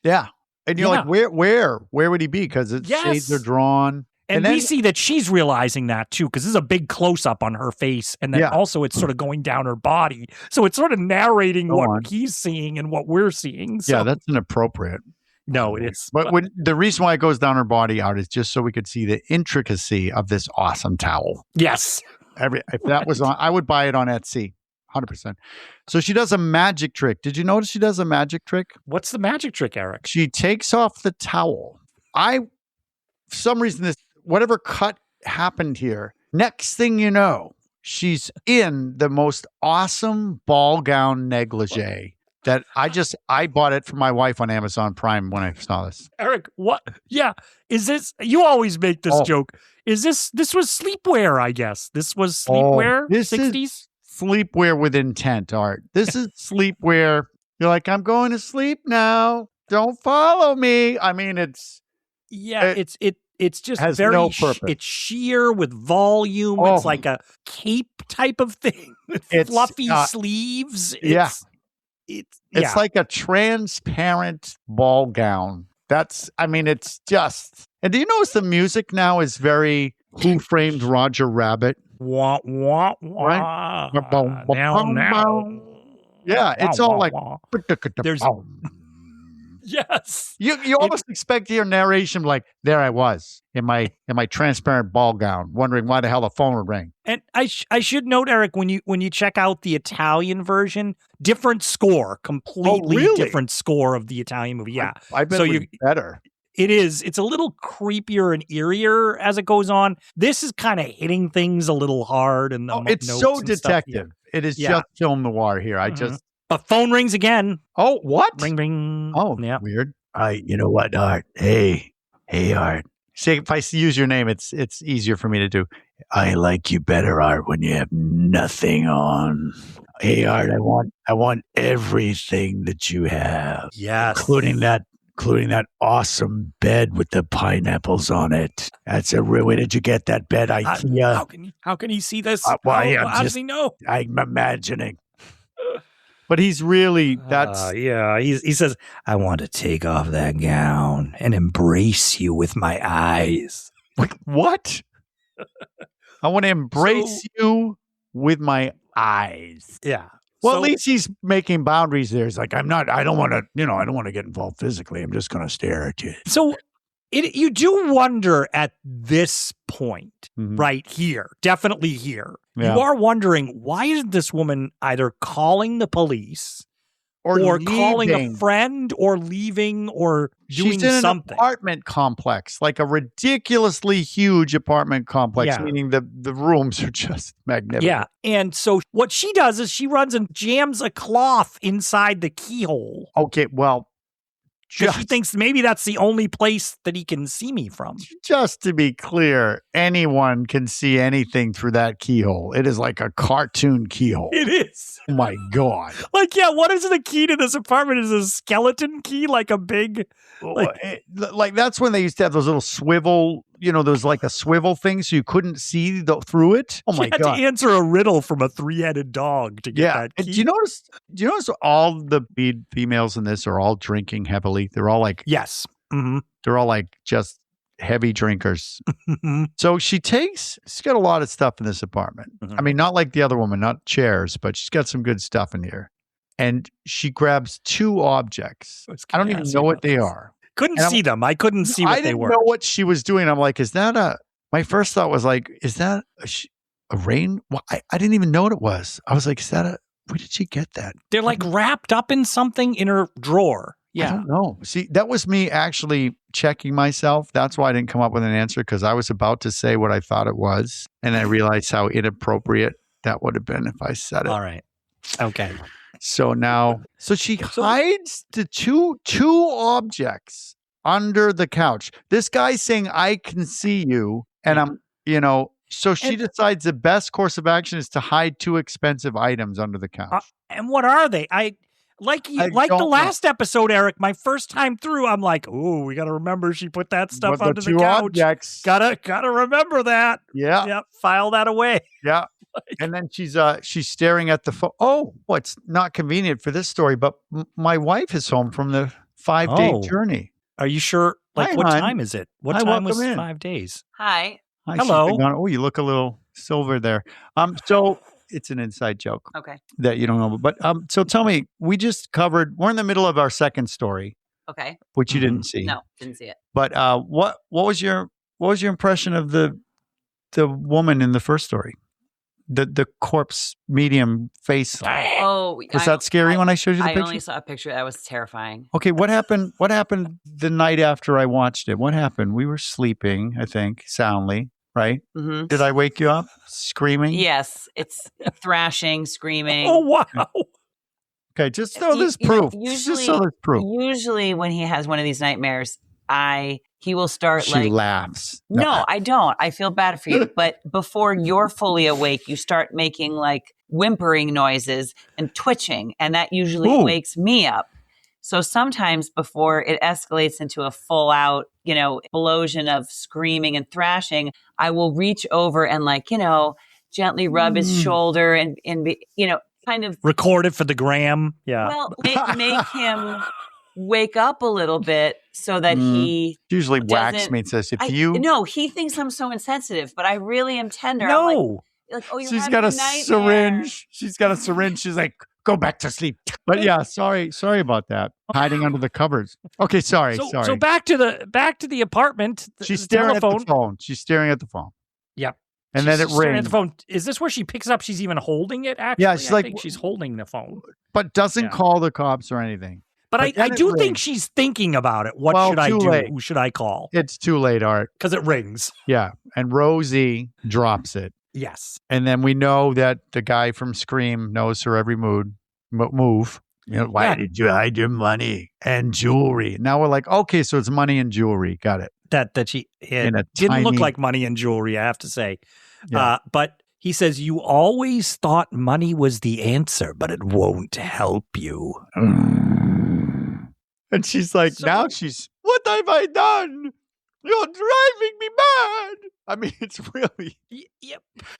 Yeah. And you're like, where would he be? Because shades are drawn. And then we see that she's realizing that too, because this is a big close-up on her face. And then also it's sort of going down her body. So it's sort of narrating what he's seeing and what we're seeing. So. Yeah, that's inappropriate. No, it is. But the reason why it goes down her body out is just so we could see the intricacy of this awesome towel. Yes. If that was on, I would buy it on Etsy. 100%. So she does a magic trick. Did you notice she does a magic trick? What's the magic trick, Erik? She takes off the towel. For some reason, whatever cut happened here, next thing you know, she's in the most awesome ball gown negligee that I bought it for my wife on Amazon Prime when I saw this. Erik, what? Yeah. Is this, you always make this joke. Is this was sleepwear, I guess. This was sleepwear, 60s? Sleepwear with intent, Art. This is sleepwear. You're like, I'm going to sleep now. Don't follow me. I mean, it's just has very no purpose. It's sheer with volume. It's like a cape type of thing with fluffy sleeves. It's like a transparent ball gown. It's just. And do you notice the music now is very Who Framed Roger Rabbit? Wah, wah, wah. Right? Now. Yeah, it's all like. There's. Yes. You almost expect to hear narration like, there I was in my transparent ball gown, wondering why the hell the phone would ring. And I should note, Erik, when you check out the Italian version, different score, completely different score of the Italian movie. Yeah. I bet it would be better. It is. It's a little creepier and eerier as it goes on. This is kind of hitting things a little hard. And it's so detective. It is just film noir here. A phone rings again. Oh, what? Ring, ring. Oh, yeah. Weird. You know what, Art? Hey, Art. See, if I use your name, it's easier for me to do. I like you better, Art, when you have nothing on. Hey, Art, I want everything that you have. Yes. Including that awesome bed with the pineapples on it. That's a real. Where did you get that bed? IKEA. How can he see this? How does he know? I'm imagining. But he's really, he says, I want to take off that gown and embrace you with my eyes. What? I want to embrace you with my eyes. Yeah. Well, at least he's making boundaries there. He's like, I don't want to get involved physically. I'm just going to stare at you. So you do wonder at this point, right here, definitely here. Yeah. You are wondering, why isn't this woman either calling the police or calling a friend or leaving or doing She's in something? An apartment complex, like a ridiculously huge apartment complex, meaning the rooms are just magnificent. Yeah. And so what she does is she runs and jams a cloth inside the keyhole. Okay, well. Because she thinks maybe that's the only place that he can see me from. Just to be clear, anyone can see anything through that keyhole. It is like a cartoon keyhole. It is. Oh my God. What is the key to this apartment? Is it a skeleton key, like a big... Like that's when they used to have those little swivel there's like a swivel thing so you couldn't see through it. Oh my God. She had to answer a riddle from a 3-headed dog to get that key. Do you notice all the females in this are all drinking heavily? They're all like, yes. Mm-hmm. They're all like just heavy drinkers. So she's got a lot of stuff in this apartment. Mm-hmm. I mean, not like the other woman, not chairs, but she's got some good stuff in here. And she grabs 2 objects. I don't even know what they are. Couldn't see them. I couldn't see what they were. I didn't know what she was doing. I'm like, is that my first thought was like, is that a rain? Well, I didn't even know what it was. I was like, where did she get that? They're like wrapped up in something in her drawer. Yeah. I don't know. See, that was me actually checking myself. That's why I didn't come up with an answer, because I was about to say what I thought it was. And I realized how inappropriate that would have been if I said it. All right. Okay. So now, she hides the two objects under the couch. This guy's saying, I can see you. And I'm, so she decides the best course of action is to hide 2 expensive items under the couch. And what are they? Like the last episode, Eric, my first time through, I'm like, oh, we got to remember she put that stuff under the couch. Objects. Gotta remember that. Yeah. Yeah. File that away. Yeah. And then she's staring at the phone. Oh, it's not convenient for this story, but my wife is home from the 5-day journey. Are you sure? Like, what time is it? What time was 5 days? Hi. Hello. You look a little silver there. So it's an inside joke. Okay. That you don't know. But so tell me, we're in the middle of our second story. Okay. Which you didn't see. No, didn't see it. But what was your impression of the woman in the first story? The corpse medium face. Oh, was that scary when I showed you the picture? I only saw a picture that was terrifying. Okay, what happened? What happened the night after I watched it? What happened? We were sleeping, I think, soundly, right? Mm-hmm. Did I wake you up screaming? Yes, it's thrashing, screaming. Oh wow! Okay, just so there's proof. Usually, when he has one of these nightmares, he will start She laughs. No, I don't. I feel bad for you. But before you're fully awake, you start making like whimpering noises and twitching. And that usually wakes me up. So sometimes before it escalates into a full out, explosion of screaming and thrashing, I will reach over and gently rub his shoulder and kind of record it for the gram. Yeah. Well, make him wake up a little bit so that he usually whacks me and says, No, he thinks I'm so insensitive, but I really am tender. No. I'm like, you're She's got a syringe. She's got a syringe. She's like, go back to sleep. But yeah, sorry about that. Hiding under the covers. Okay, sorry. So back to the apartment. She's staring at the phone. She's staring at the phone. Yeah. And then it rings. At the phone. Is this where she picks up? She's even holding it, actually? Yeah, I think she's holding the phone. But doesn't call the cops or anything. But I do think she's thinking about it. What should I do? Late. Who should I call? It's too late, Art. Because it rings. Yeah. And Rosie drops it. Yes. And then we know that the guy from Scream knows her every move. Why did you hide your money and jewelry? Now we're like, okay, so it's money and jewelry. Got it. That she didn't look like money and jewelry, I have to say. Yeah. But he says, you always thought money was the answer, but it won't help you. And she's like, what have I done? You're driving me mad. I mean, it's really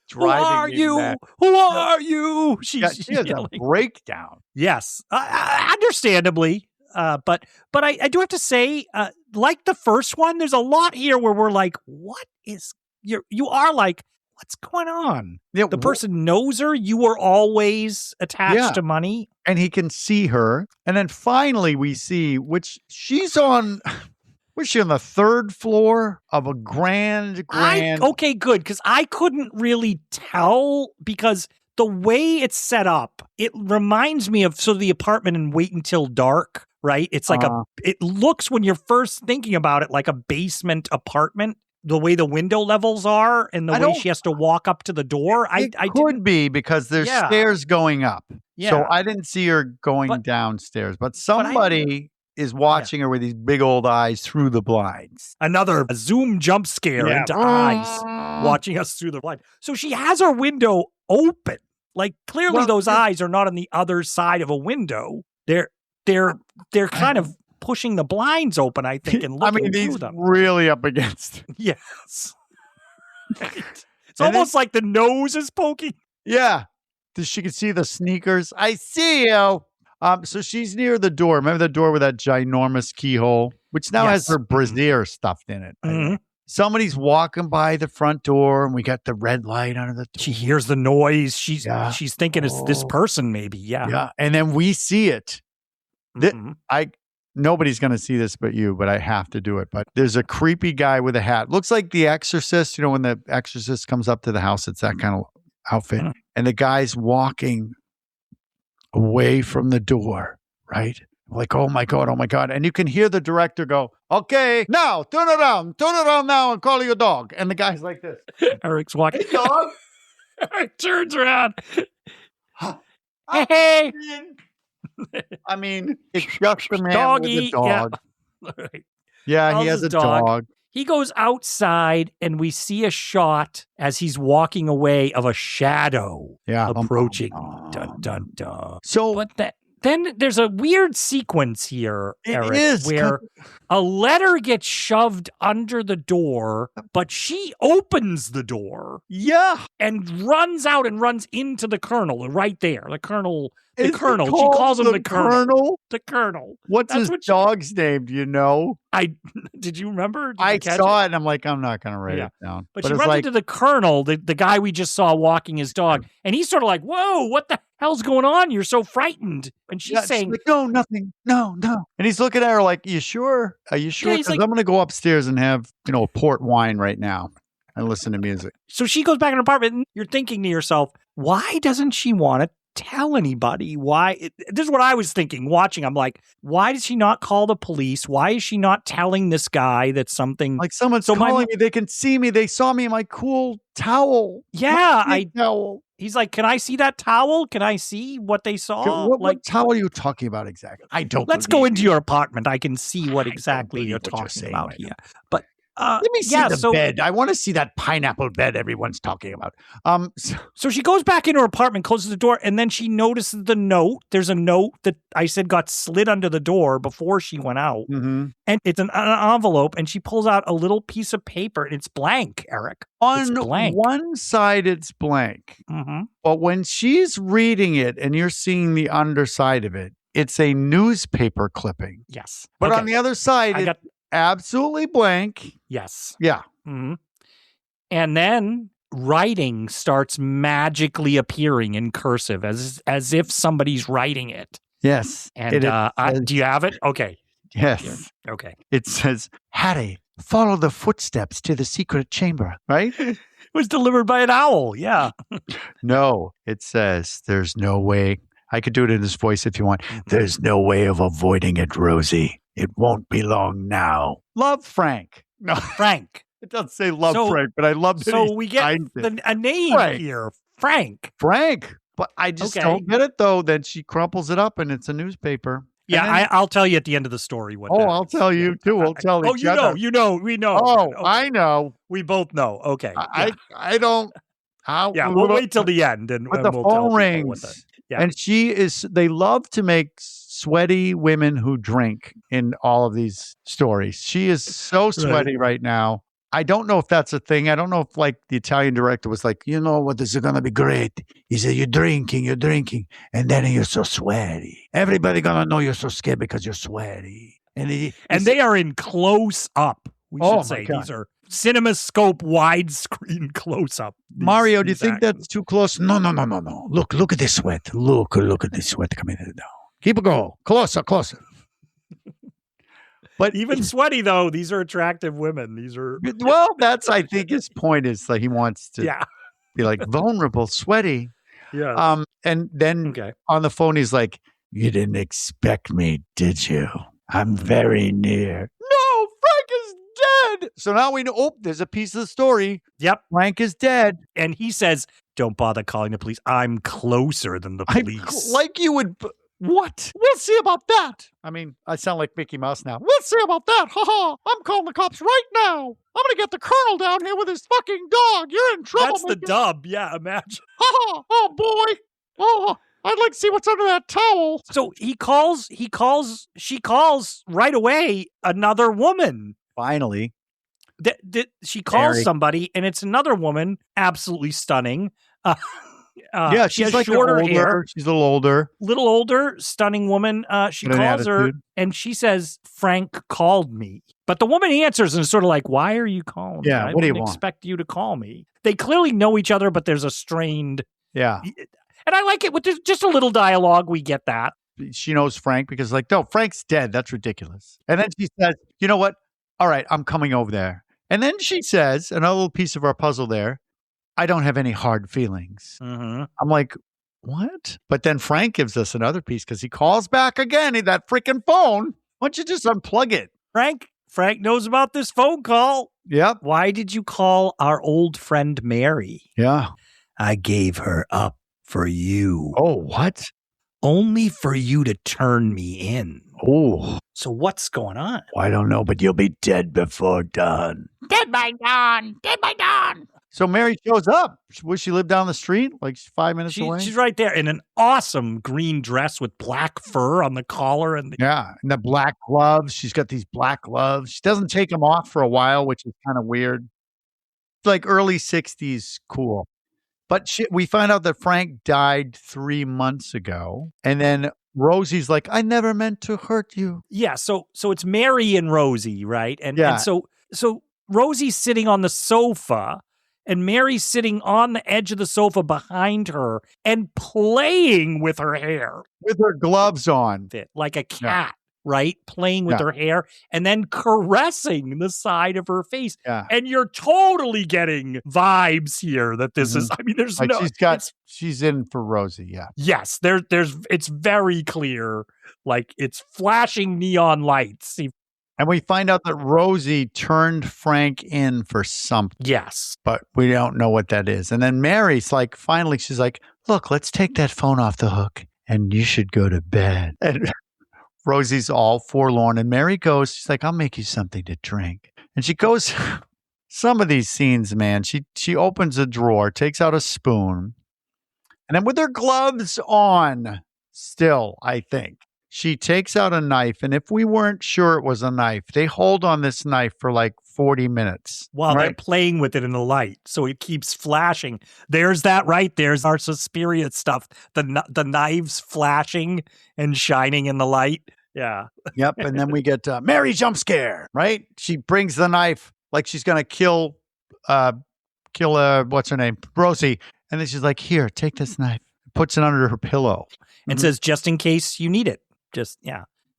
driving me mad. Who are you? She has a breakdown. Yes, understandably. But I do have to say, like the first one, there's a lot here where we're like, what is you are like, what's going on? Yeah, the person knows her. You were always attached to money. And he can see her. And then finally we see, which she's on, was she on the 3rd floor of a grand? Okay, good. Because I couldn't really tell because the way it's set up, it reminds me of the apartment in Wait Until Dark, right? It's like it looks when you're first thinking about it like a basement apartment. The way the window levels are and the way she has to walk up to the door. I could be because there's stairs going up. Yeah. So I didn't see her going downstairs, but somebody is watching her with these big old eyes through the blinds. Another zoom jump scare into eyes watching us through the blind. So she has her window open. Like clearly those eyes are not on the other side of a window. They're kind of pushing the blinds open, I think, and looking through he's them. really up against. Yes. It's almost like the nose is poking. Yeah. She can see the sneakers. I see you. So she's near the door. Remember the door with that ginormous keyhole, which now has her brassiere stuffed in it. Mm-hmm. Somebody's walking by the front door, and we got the red light under the door. She hears the noise. She's thinking it's this person, maybe. Yeah. Yeah. And then we see it. Nobody's going to see this but you, but I have to do it. But there's a creepy guy with a hat. Looks like the Exorcist. When the Exorcist comes up to the house, it's that kind of outfit. Mm-hmm. And the guy's walking away from the door, right? Like, oh my God. And you can hear the director go, okay, now turn around now and call your dog. And the guy's like this. Erik's walking. Hey, dog. Eric turns around. Hey. I mean, it's just a man with a dog. Yeah, he has a dog. He goes outside, and we see a shot as he's walking away of a shadow approaching. Dun, dun, dun. So, but then there's a weird sequence here, Erik, where a letter gets shoved under the door, but she opens the door. Yeah. And runs out and runs into the colonel right there. The colonel. She calls him the colonel. The colonel. What's his dog's name? Do you know? Did you remember? I saw it and I'm like, I'm not going to write it down. But she runs into the colonel, the guy we just saw walking his dog. And he's sort of like, whoa, what the hell's going on? You're so frightened. And she's saying, like, no, nothing. No. And he's looking at her like, you sure? Are you sure? Because I'm going to go upstairs and have, a port wine right now and listen to music. So she goes back in her apartment and you're thinking to yourself, why doesn't she want to tell anybody? This is what I was thinking watching. I'm like, why does she not call the police? Why is she not telling this guy that something like someone's calling me? They can see me. They saw me in my cool towel. Yeah, towel. He's like, can I see that towel? Can I see what they saw? What towel are you talking about exactly? I don't. Let's go into your apartment. I can see what exactly you're talking about here. But let me see the bed. I want to see that pineapple bed everyone's talking about. So she goes back into her apartment, closes the door, and then she notices the note. There's a note that I said got slid under the door before she went out. Mm-hmm. And it's an envelope, and she pulls out a little piece of paper, and it's blank, Erik. On one side, it's blank. Mm-hmm. But when she's reading it and you're seeing the underside of it, it's a newspaper clipping. Yes. But on the other side, absolutely blank. Yes. Yeah. Mm-hmm. And then writing starts magically appearing in cursive as if somebody's writing it. Yes. And do you have it? Okay. Yes. Here. Okay. It says, Harry, follow the footsteps to the secret chamber, right? It was delivered by an owl. Yeah. No, it says, there's no way. I could do it in this voice if you want. There's no way of avoiding it, Rosie. It won't be long now. Love, Frank. No, Frank. It doesn't say love, Frank, but I love that. So we get a name here, Frank. Frank. But I just don't get it, though. Then she crumples it up, and it's a newspaper. Yeah, I'll tell you at the end of the story what. I'll tell you too. We'll tell each other. We know. Oh, okay. I know. We both know. Okay. I don't. We'll wait till the end, and the we'll phone rings. And they love to make sweaty women who drink in all of these stories. She is so sweaty right now. I don't know if that's a thing. I don't know if the Italian director was like, you know what, this is going to be great. He said, you're drinking, and then you're so sweaty. Everybody going to know you're so scared because you're sweaty. And they are in close up. We should say these are CinemaScope widescreen close up. Mario, do you think that's too close? No. Look at this sweat. Look at this sweat coming down. Keep it going. Closer. But even sweaty though, these are attractive women. These are that's I think his point is he wants to be vulnerable, sweaty. Yeah. And then on the phone he's like, you didn't expect me, did you? I'm very near. No, Frank is dead. So now we know, there's a piece of the story. Yep. Frank is dead. And he says, don't bother calling the police. I'm closer than the police. Like you would. What? We'll see about that. I mean, I sound like Mickey Mouse now. We'll see about that. Ha ha. I'm calling the cops right now. I'm going to get the colonel down here with his fucking dog. You're in trouble. That's the dub. Yeah, imagine. Ha ha. Oh, boy. Oh, I I'd like to see what's under that towel. So she calls right away another woman. Finally. She calls Erik. somebody, and it's another woman, absolutely stunning. Yeah, she has like shorter hair. She's a little older, stunning woman. She With an calls her, attitude. and she says, "Frank called me." But the woman answers and is sort of like, "Why are you calling me? Yeah, I what do you wouldn't want?" expect you to call me." They clearly know each other, but there's a strained. Yeah. And I like it with just a little dialogue. We get that. She knows Frank because, like, no, Frank's dead. That's ridiculous. And then she says, you know what? All right, I'm coming over there. And then she says, another little piece of our puzzle there, I don't have any hard feelings. Mm-hmm. I'm like, what? But then Frank gives us another piece because he calls back again. That freaking phone. Why don't you just unplug it? Frank knows about this phone call. Yep. Why did you call our old friend Mary? Yeah. I gave her up for you. Oh, what? Only for you to turn me in. Oh. So what's going on? Well, I don't know, but you'll be dead before dawn. Dead by dawn. Dead by dawn. So Mary shows up. Would she live down the street? Like 5 minutes away? She's right there in an awesome green dress with black fur on the collar. And the black gloves. She's got these black gloves. She doesn't take them off for a while, which is kind of weird. It's like early 60s cool. But we find out that Frank died 3 months ago. And then Rosie's like, I never meant to hurt you. Yeah, so it's Mary and Rosie, right? And so Rosie's sitting on the sofa, and Mary's sitting on the edge of the sofa behind her and playing with her hair. With her gloves on. Like a cat, right? Playing with her hair and then caressing the side of her face. Yeah. And you're totally getting vibes here that this is, I mean, there's like she's in for Rosie, yeah. Yes, it's very clear. Like it's flashing neon lights. And we find out that Rosie turned Frank in for something. Yes. But we don't know what that is. And then Mary's like, finally, she's like, look, let's take that phone off the hook and you should go to bed. And Rosie's all forlorn. And Mary goes, she's like, I'll make you something to drink. And she goes, some of these scenes, man, she opens a drawer, takes out a spoon. And then with her gloves on still, I think. She takes out a knife, and if we weren't sure it was a knife, they hold on this knife for like 40 minutes. While they're playing with it in the light, so it keeps flashing. There's that right. There's our Suspiria stuff. The knives flashing and shining in the light. Yeah. Yep. And then we get Mary jump scare, right? She brings the knife like she's going to kill what's her name? Rosie. And then she's like, here, take this knife. Puts it under her pillow. And says, just in case you need it.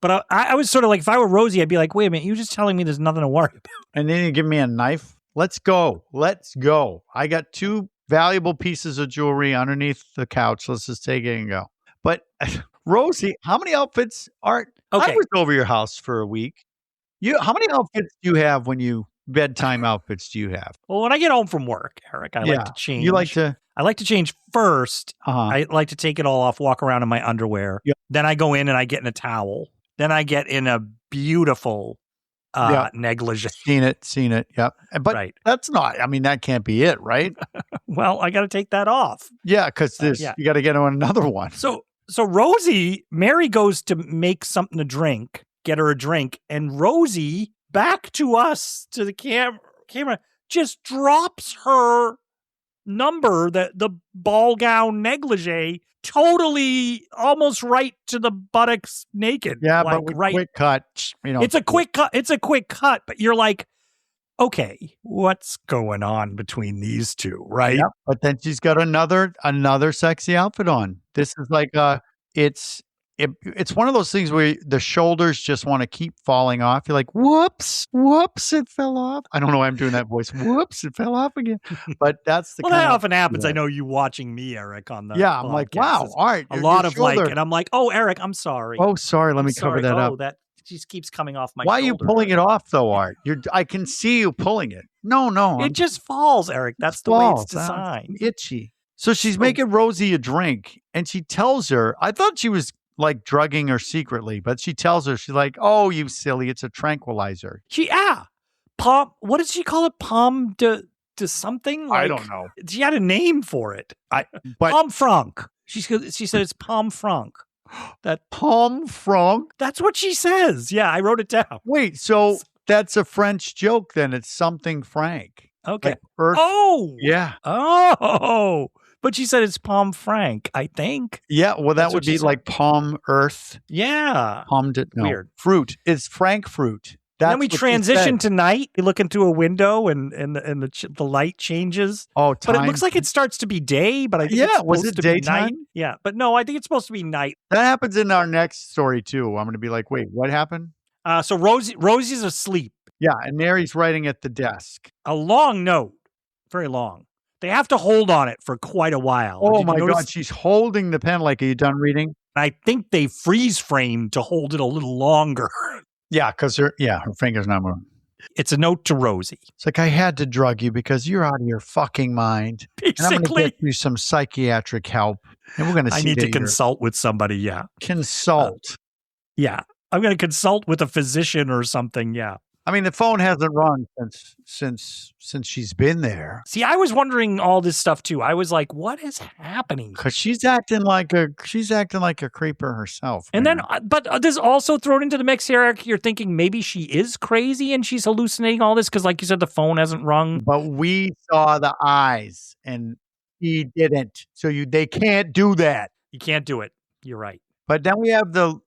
But I was sort of like, if I were Rosie, I'd be like, wait a minute, you're just telling me there's nothing to worry about. And then you give me a knife. Let's go. I got 2 valuable pieces of jewelry underneath the couch. Let's just take it and go. But Rosie, how many outfits are? Okay. I was over your house for a week. How many outfits do you have bedtime outfits do you have? Well, when I get home from work, Eric, I like to change. You like to? I like to change first. Uh-huh. I like to take it all off, walk around in my underwear. Yep. Then I go in and I get in a towel. Then I get in a beautiful negligee. Seen it. Yep. But that's not, I mean, that can't be it, right? Well, I got to take that off. Yeah, because you got to get on another one. So Rosie, Mary goes to make something to drink, get her a drink, and Rosie, back to us, to the camera, just drops her number, the ball gown negligee, totally almost right to the buttocks naked. Yeah, like, but with quick cut. It's a quick cut. It's a quick cut, but you're like, okay, what's going on between these two, right? Yep. But then she's got another sexy outfit on. This is like it's one of those things where the shoulders just want to keep falling off. You're like, whoops, it fell off. I don't know why I'm doing that voice. Whoops, it fell off again. But that's the that often happens. I know you watching me, Eric, on the I'm like, wow, Art. A lot of shoulder. And I'm like, oh, Eric, I'm sorry. Oh, sorry. Let me cover that up. That just keeps coming off my Why shoulder. are you pulling it off, though, Art? I can see you pulling it. No. It just falls, Eric. That's the way it's designed. Itchy. So she's making Rosie a drink, and she tells her, I thought she was like drugging her secretly, but she tells her, she's like, oh, you silly, it's a tranquilizer. What did she call it? Pomme de to something? Like, I don't know. She had a name for it. Pomme franc. She said it's pomme franc. That pomme franc? That's what she says. Yeah, I wrote it down. Wait, so that's a French joke then. It's something frank. Okay. Like earth. Oh. Yeah. Oh. But she said it's pomme franc, I think. Yeah, well, that would be like palm earth. Yeah. Weird. Fruit. It's frank fruit. Then we transition to night. You look into a window and the light changes. Oh, but it looks like it starts to be day. But I think it's supposed to be night. Yeah, but no, I think it's supposed to be night. That happens in our next story too. I'm going to be like, wait, what happened? So Rosie's asleep. Yeah, and Mary's writing at the desk. A long note, very long. They have to hold on it for quite a while. Oh my God, she's holding the pen. Like, are you done reading? I think they freeze framed to hold it a little longer. Yeah, because her finger's not moving. It's a note to Rosie. It's like, I had to drug you because you're out of your fucking mind. Basically. And I'm going to get you some psychiatric help. And we're going to see I need to consult with somebody, yeah. Consult. Yeah. I'm going to consult with a physician or something, yeah. I mean, the phone hasn't rung since she's been there. See, I was wondering all this stuff too. I was like, what is happening? Because she's acting like a creeper herself. And then, but there's also thrown into the mix, Eric. You're thinking maybe she is crazy and she's hallucinating all this because, like you said, the phone hasn't rung. But we saw the eyes, and he didn't. So they can't do that. You can't do it. You're right. But then we have the.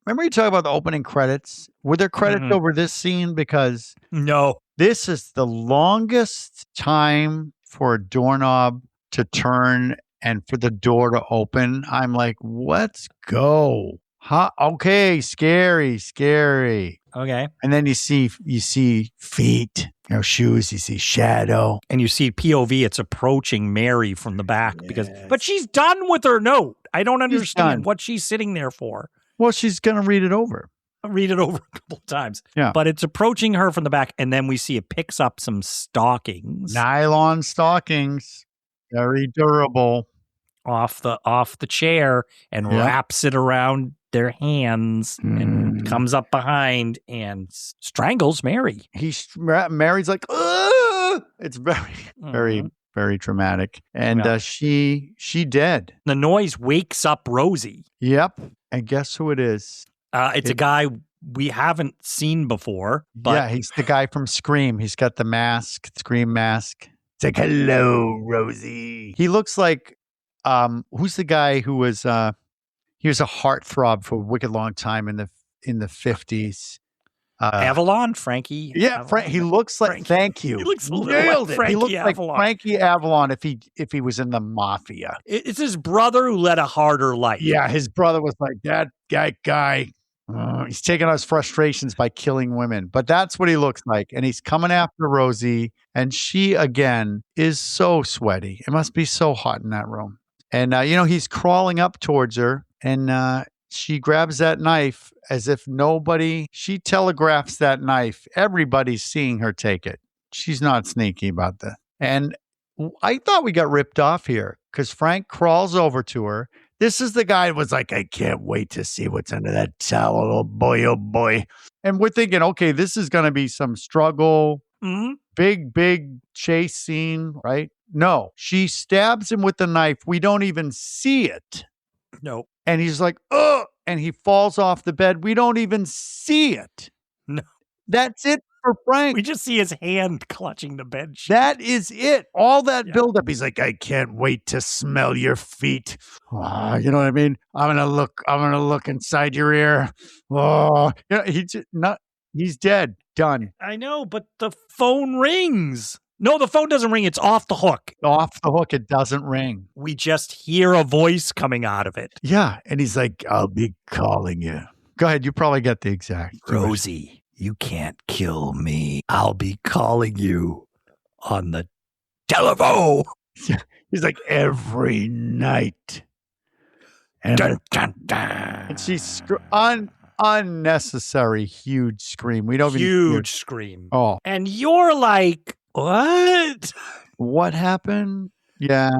Remember you talk about the opening credits? Were there credits over this scene? Because no, this is the longest time for a doorknob to turn and for the door to open. I'm like, let's go. Okay, scary. Okay. And then you see feet, shoes, you see shadow. And you see POV, it's approaching Mary from the back but she's done with her note. I don't understand what she's sitting there for. Well, she's going to read it over. Read it over a couple of times. Yeah. But it's approaching her from the back, and then we see it picks up some stockings. Nylon stockings. Very durable. Off the chair and wraps it around their hands and comes up behind and strangles Mary. Mary's like, ugh! It's very, very traumatic. And she dead. The noise wakes up Rosie. Yep. And guess who it is? It's a guy we haven't seen before. But yeah, he's the guy from Scream. He's got the mask, Scream mask. It's like, hello, Rosie. He looks like, who's the guy who was, he was a heartthrob for a wicked long time in the 50s. Avalon, Frankie. Yeah, he looks like. Frankie. Thank you. He looks a little like Frankie. He looks Avalon. like Frankie Avalon if he was in the mafia. It's his brother who led a harder life. Yeah, his brother was like that guy. He's taking out his frustrations by killing women, but that's what he looks like. And he's coming after Rosie, and she again is so sweaty. It must be so hot in that room. And he's crawling up towards her, and she grabs that knife as if she telegraphs that knife. Everybody's seeing her take it. She's not sneaky about that. And I thought we got ripped off here because Frank crawls over to her. This is the guy who was like, I can't wait to see what's under that towel. Oh boy. And we're thinking, okay, this is going to be some struggle. Mm-hmm. Big chase scene, right? No, she stabs him with the knife. We don't even see it. No. And he's like, ugh, and he falls off the bed. We don't even see it. No. That's it for Frank. We just see his hand clutching the bed sheet. That is it. All that buildup. He's like, I can't wait to smell your feet. Oh, you know what I mean? I'm gonna look inside your ear. Oh, he's dead. Done. I know, but the phone rings. No, the phone doesn't ring. It's off the hook. Off the hook. It doesn't ring. We just hear a voice coming out of it. Yeah. And he's like, I'll be calling you. Go ahead. You probably get the exact. Rosie, you can't kill me. I'll be calling you on the telephone. He's like, every night. And, dun, dun, dun. And she's unnecessary huge scream. We don't huge scream. Oh. And you're like, what? What happened? Yeah.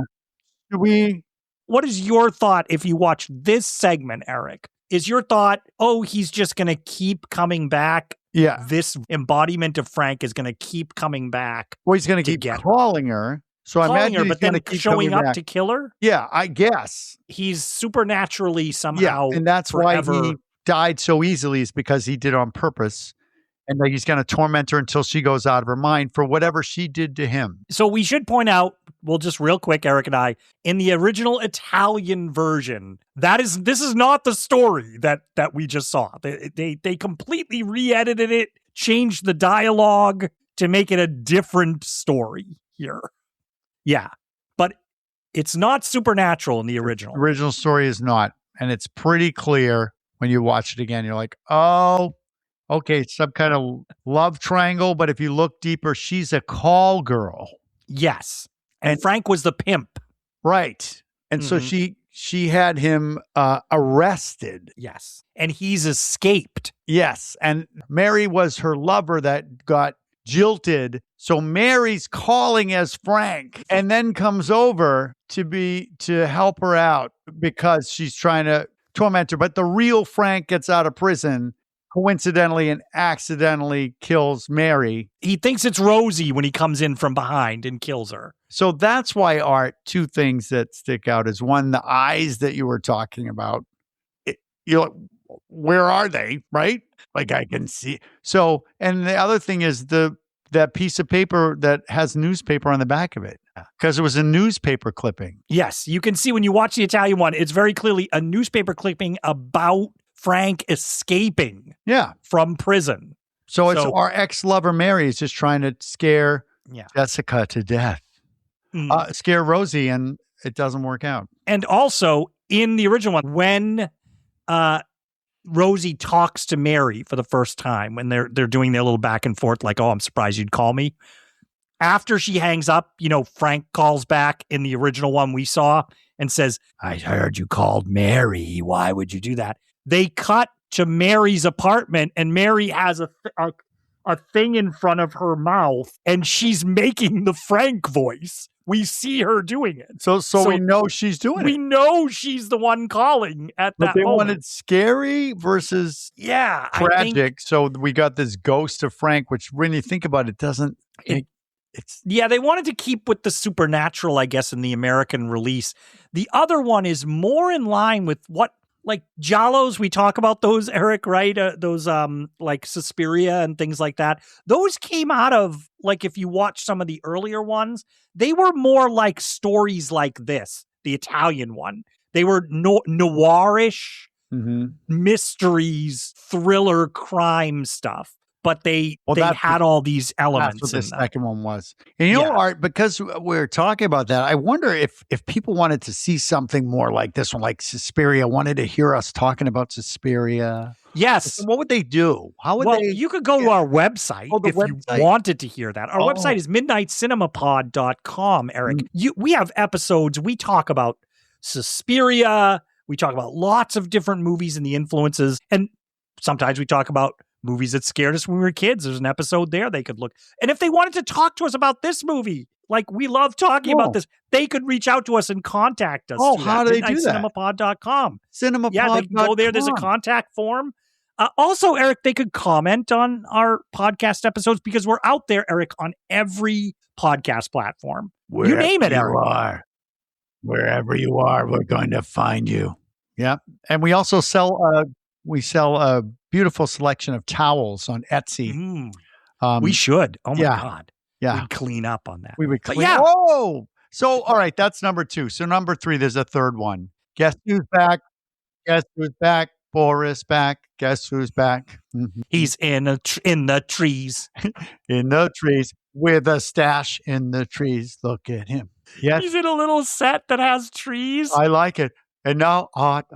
What is your thought if you watch this segment, Eric? Is your thought, oh, he's just going to keep coming back Yeah. This embodiment of Frank is going to keep coming back. Well, he's going to keep calling her. So I imagine he's going to keep showing up back. to kill her? Yeah, I guess. He's supernaturally somehow and that's forever. why he died so easily, is because he did it on purpose. And that he's going to torment her until she goes out of her mind for whatever she did to him. So we should point out, well, just real quick, Eric and I, in the original Italian version, this is not the story that we just saw. They completely re-edited it, changed the dialogue to make it a different story here. Yeah, but it's not supernatural in the original. The original story is not, and it's pretty clear when you watch it again. You're like, oh, okay, some kind of love triangle, but if you look deeper, she's a call girl. Yes, and Frank was the pimp. Right, and so she had him arrested. Yes, and he's escaped. Yes, and Mary was her lover that got jilted. So Mary's calling as Frank and then comes over to help her out because she's trying to torment her. But the real Frank gets out of prison coincidentally and accidentally kills Mary. He thinks it's Rosie when he comes in from behind and kills her. So that's why, Art, two things that stick out is one, the eyes that you were talking about. You're like, where are they? Right? Like I can see. So, and the other thing is that piece of paper that has newspaper on the back of it, because it was a newspaper clipping. Yes, you can see when you watch the Italian one, it's very clearly a newspaper clipping about Frank escaping from prison. So it's our ex-lover Mary is just trying to scare Jessica to death. Scare Rosie, and it doesn't work out. And also, in the original one, when Rosie talks to Mary for the first time, when they're doing their little back and forth, like, oh, I'm surprised you'd call me. After she hangs up, Frank calls back in the original one we saw and says, I heard you called Mary. Why would you do that? They cut to Mary's apartment, and Mary has a thing in front of her mouth, and she's making the Frank voice. We see her doing it. So we know she's doing it. We know she's the one calling at that moment. But they wanted scary versus tragic. So we got this ghost of Frank, which when you think about it, doesn't... they wanted to keep with the supernatural, I guess, in the American release. The other one is more in line with what, like Giallos, we talk about those, Eric, right? Those like Suspiria and things like that. Those came out of, like, if you watch some of the earlier ones, they were more like stories like this, the Italian one. They were noirish mysteries, thriller, crime stuff. But they had all these elements. That's what the second one was. And Art, because we're talking about that, I wonder if people wanted to see something more like this one, like Suspiria, wanted to hear us talking about Suspiria. Yes. What would they do? How would they? You could go to our website you wanted to hear that. Our website is midnightcinemapod.com, Eric. We have episodes. We talk about Suspiria. We talk about lots of different movies and the influences. And sometimes we talk about movies that scared us when we were kids. There's an episode there they could look. And if they wanted to talk to us about this movie, like we love talking about this, they could reach out to us and contact us. How do they do that? Cinemapod.com. Cinemapod.com. Yeah, they can go there. There's a contact form. Also, Eric, they could comment on our podcast episodes because we're out there, Eric, on every podcast platform. You name it, Eric. Wherever you are, we're going to find you. Yeah. And we also sell a beautiful selection of towels on Etsy. We should. Oh my God. Yeah. We'd clean up on that. We would clean up. Oh! So, all right, that's number 2. So number 3, there's a third one. Guess who's back? Guess who's back? Boris back. Guess who's back? He's in the trees. In the trees. With a stash in the trees. Look at him. Yes. He's in a little set that has trees. I like it. And now, I'm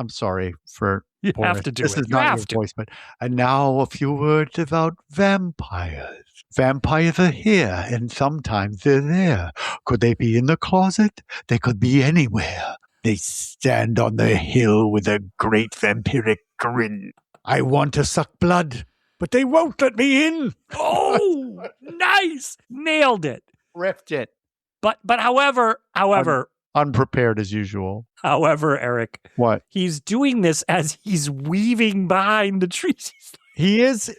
sorry for you Boris. Have to do this it. Is not your voice, but and now a few words about vampires. Vampires are here, and sometimes they're there. Could they be in the closet? They could be anywhere. They stand on the hill with a great vampiric grin. I want to suck blood, but they won't let me in. Oh, nice. Nailed it. Ripped it. But however, unprepared as usual. However, Eric, what? He's doing this as he's weaving behind the trees. He is.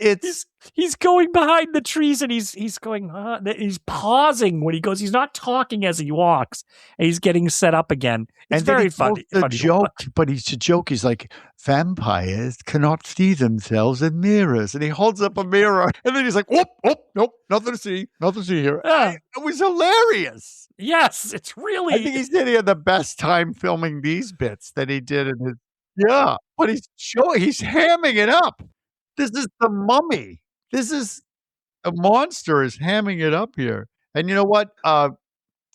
He's going behind the trees and he's going. He's pausing when he goes. He's not talking as he walks, and he's getting set up again. It's very funny. The joke, but he's a joke. He's like, vampires cannot see themselves in mirrors, and he holds up a mirror, and then he's like, "Oh, nope, nothing to see here." It was hilarious. Yes, it's really. I think he said he had the best time filming these bits that he did in his. Yeah, but he's hamming it up. This is the Mummy. This is a monster is hamming it up here. And you know what?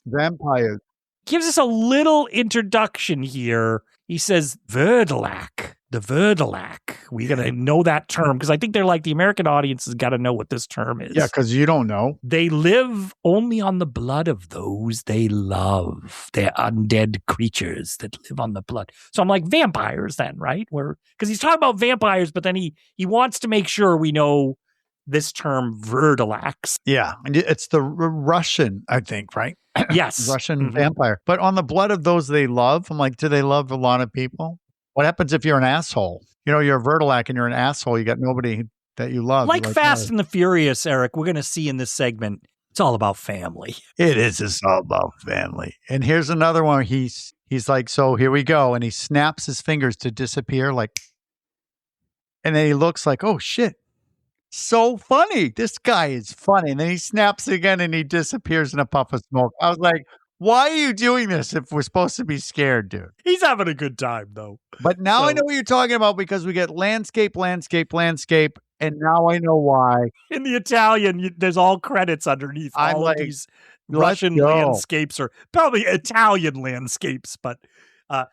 Vampires. Gives us a little introduction here. He says, Wurdalak, the Vurdalak. We got to know that term because I think they're like the American audience has got to know what this term is. Yeah, because you don't know. They live only on the blood of those they love. They're undead creatures that live on the blood. So I'm like, vampires then, right? Because he's talking about vampires, but then he wants to make sure we know this term Vurdalaks. Yeah, and it's the Russian, I think, right? Yes. Russian vampire. But on the blood of those they love, I'm like, do they love a lot of people? What happens if you're an asshole? You know, you're a Wurdalak and you're an asshole. You got nobody that you love. Like Fast and the Furious, Eric, we're going to see in this segment, it's all about family. It is. It's all about family. And here's another one. He's like, so here we go. And he snaps his fingers to disappear. And then he looks like, oh, shit. So funny. This guy is funny. And then he snaps again and he disappears in a puff of smoke. I was like, why are you doing this if we're supposed to be scared, dude? He's having a good time, though. But now I know what you're talking about because we get landscape. And now I know why. In the Italian, there's all credits underneath. All of these Russian landscapes or probably Italian landscapes. But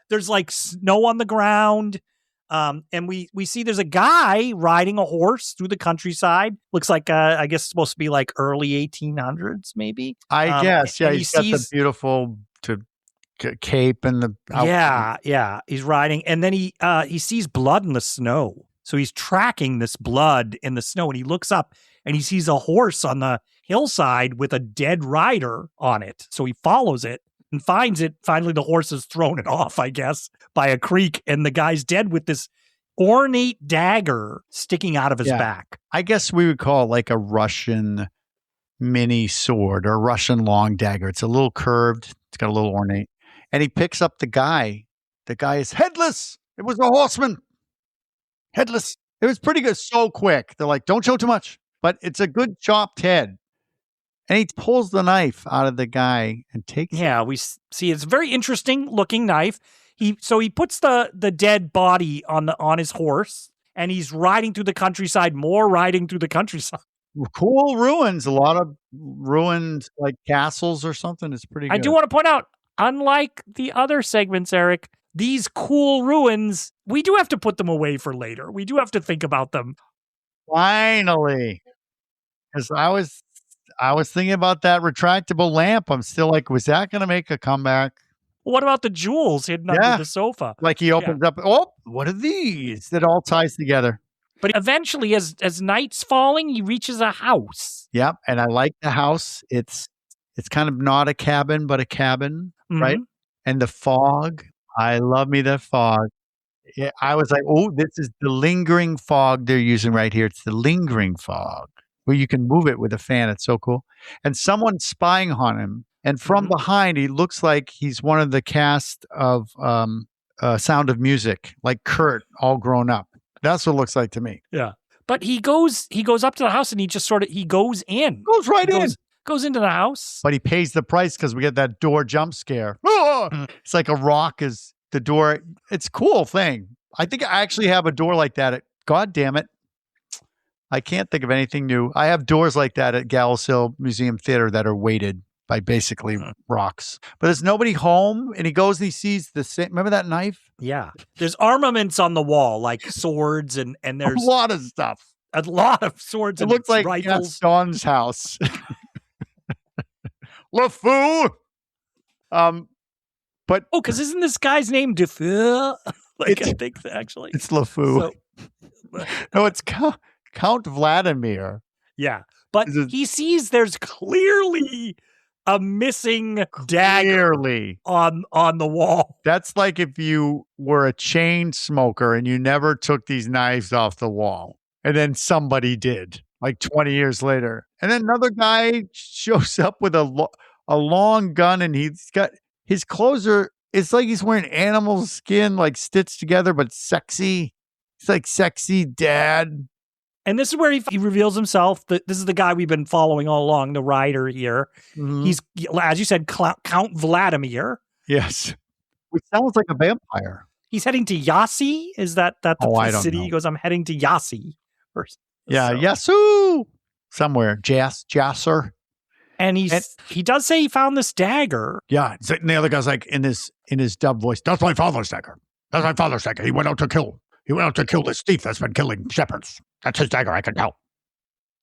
there's like snow on the ground. And we see there's a guy riding a horse through the countryside. Looks like, I guess it's supposed to be like early 1800s, maybe. I guess. Yeah, he's got the beautiful cape and the outfit. Yeah. He's riding. And then he sees blood in the snow. So he's tracking this blood in the snow. And he looks up and he sees a horse on the hillside with a dead rider on it. So he follows it and finds it. Finally, the horse has thrown it off, I guess, by a creek. And the guy's dead with this ornate dagger sticking out of his back. I guess we would call it like a Russian mini sword or Russian long dagger. It's a little curved. It's got a little ornate. And he picks up the guy. The guy is headless. It was a horseman. Headless. It was pretty good. So quick. They're like, don't show too much. But it's a good chopped head. And he pulls the knife out of the guy and takes it. Yeah, we see it's a very interesting looking knife. He puts the dead body on his horse and he's riding through the countryside, Cool ruins, a lot of ruined like castles or something. It's pretty good. I do want to point out, unlike the other segments, Eric, these cool ruins, we do have to put them away for later. We do have to think about them. Finally. Because I was thinking about that retractable lamp. I'm still like, was that going to make a comeback? What about the jewels hidden under the sofa? Like he opens up, oh, what are these? That all ties together. But eventually, as night's falling, he reaches a house. Yep, and I like the house. It's kind of not a cabin, but a cabin, right? And the fog. I love me the fog. Yeah, I was like, oh, this is the lingering fog they're using right here. It's the lingering fog where you can move it with a fan. It's so cool. And someone's spying on him. And from behind, he looks like he's one of the cast of Sound of Music, like Kurt, all grown up. That's what it looks like to me. Yeah. But he goes up to the house and he just he goes in. Goes right in. Goes into the house. But he pays the price because we get that door jump scare. It's like a rock is the door. It's a cool thing. I think I actually have a door like that. God damn it. I can't think of anything new. I have doors like that at Gallows Hill Museum Theater that are weighted by basically rocks. But there's nobody home, and he goes and he sees the same. Remember that knife? Yeah. There's armaments on the wall, like swords, and there's a lot of stuff. A lot of swords and rifles. It looks like Gaston's house. LeFou! But because isn't this guy's name Defeu? I think actually it's LeFou. No, it's Count Vladimir. Yeah, but he sees there's clearly a missing dagger on the wall. That's like if you were a chain smoker and you never took these knives off the wall. And then somebody did, like 20 years later. And then another guy shows up with a long gun, and he's got his clothes it's like he's wearing animal skin, like stitched together, but sexy. It's like sexy dad. And this is where he reveals himself. This is the guy we've been following all along, the rider here. Mm-hmm. He's, as you said, Count Vladimir. Yes. Which sounds like a vampire. He's heading to Yassi. Is that the city? Know. He goes, I'm heading to Yassi. Yasu. Somewhere. Jasser. And he does say he found this dagger. Yeah. And the other guy's like in his dubbed voice, that's my father's dagger. That's my father's dagger. He went out to kill this thief that's been killing shepherds. That's his dagger, I can tell.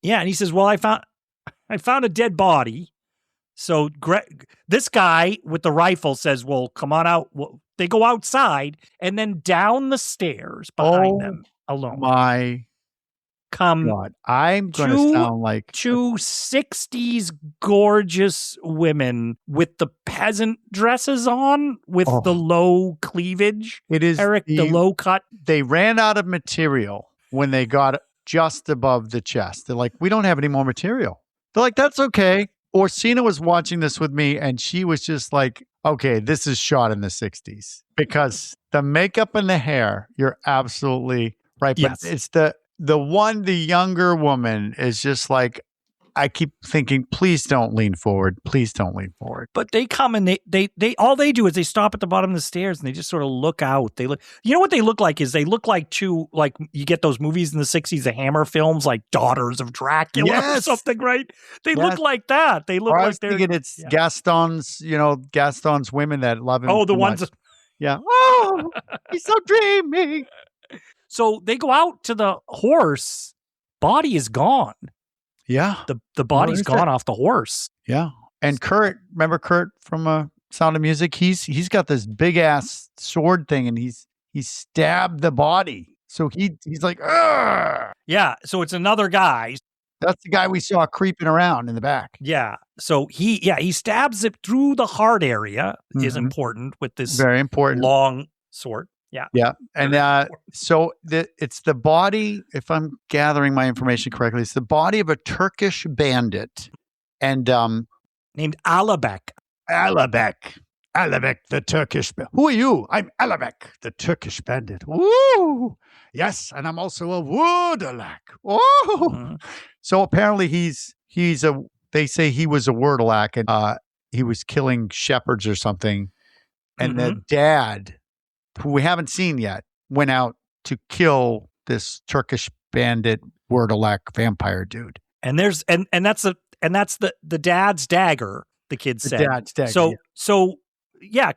Yeah, and he says, well, I found a dead body. So this guy with the rifle says, well, come on out. Well, they go outside and then down the stairs behind them alone. My God. I'm going to sound like two 60s gorgeous women with the peasant dresses on with the low cleavage. It is Eric, the low cut. They ran out of material when they got just above the chest. They're like, we don't have any more material. They're like, that's okay. Orsina was watching this with me, and she was just like, okay, this is shot in the 60s. Because the makeup and the hair, you're absolutely right. But yes. It's the younger woman is just like, I keep thinking, please don't lean forward. Please don't lean forward. But they come and they all they do is they stop at the bottom of the stairs and they just sort of look out. They look, you know what they look like is they look like two, like you get those movies in the 60s, the Hammer films, like Daughters of Dracula or something, right? They look like that. They look like they're thinking it's Gaston's women that love him. Oh, the ones. Yeah. Oh, he's so dreamy. So they go out to the horse. Body is gone. Yeah. The body's gone off the horse. Yeah. And Kurt, remember Kurt from Sound of Music? He's got this big ass sword thing and he stabbed the body. So he's like, ugh. Yeah. So it's another guy. That's the guy we saw creeping around in the back. Yeah. So he stabs it through the heart area is important with this very important long sword. Yeah. Yeah. And so it's the body, if I'm gathering my information correctly, it's the body of a Turkish bandit and named Alabek. Alabek, the Turkish bandit. Who are you? I'm Alabek, the Turkish bandit. Woo! Yes, and I'm also a Wurdalak. Oh! Mm-hmm. So apparently they say he was a Wurdalak and he was killing shepherds or something. And the dad, who we haven't seen yet, went out to kill this Turkish bandit Wurdalak vampire dude. And that's the dad's dagger, the kid said. Dad's dagger. So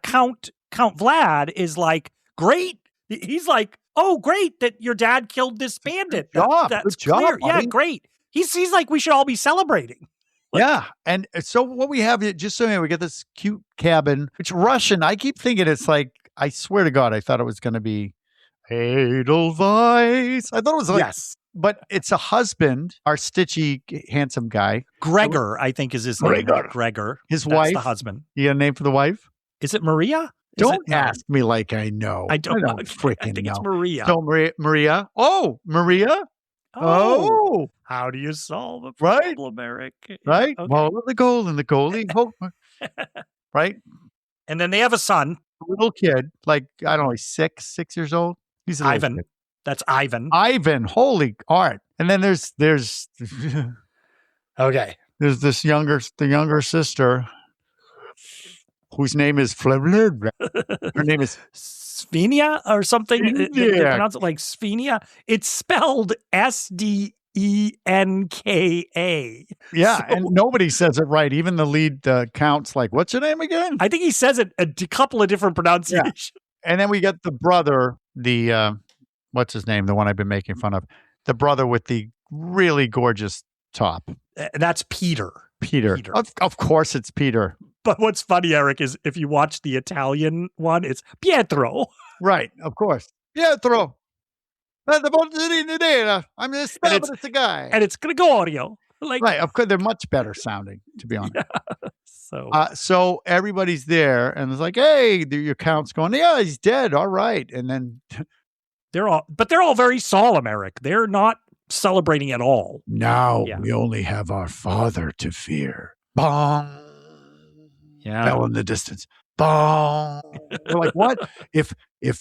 Count Vlad is like, great. He's like, oh, great that your dad killed this bandit. That's good clear. Job, buddy. Yeah, great. He's like, we should all be celebrating. Yeah. And so what we have, just so we get this cute cabin, which Russian, I keep thinking it's like, I swear to God, I thought it was going to be Edelweiss. I thought it was like, yes. But it's a husband, our stitchy, handsome guy. Gregor, I think is his name. Gregor. His wife. The husband. You got a name for the wife? Is it Maria? Don't ask me like I know. I don't freaking I think know. It's Maria. So Maria. Oh, Maria. Oh. How do you solve a problem, Eric? Right? Okay. Well, the goalie. Right? And then they have a son. A little kid, like, I don't know, he's 6 years old. He's Ivan. That's Ivan. Ivan, holy art. And then there's okay. There's the younger sister whose name is her name is Sphenia or something. Yeah. They pronounce it like Sphenia. It's spelled Sdenka. Yeah, so, and nobody says it right. Even the lead count's like, what's your name again? I think he says it a couple of different pronunciations. Yeah. And then we get the brother, what's his name? The one I've been making fun of. The brother with the really gorgeous top. That's Peter. Peter. Of course it's Peter. But what's funny, Eric, is if you watch the Italian one, it's Pietro. Right, of course. Pietro. I'm the guy. And it's Gregorio. Right, of course, they're much better sounding, to be honest. Yeah, so everybody's there, and it's like, hey, your count's going, yeah, he's dead. All right. And then they're all very solemn, Eric. They're not celebrating at all. Now we only have our father to fear. Bong. Yeah. Bell in the distance. Bong. We're like, what? If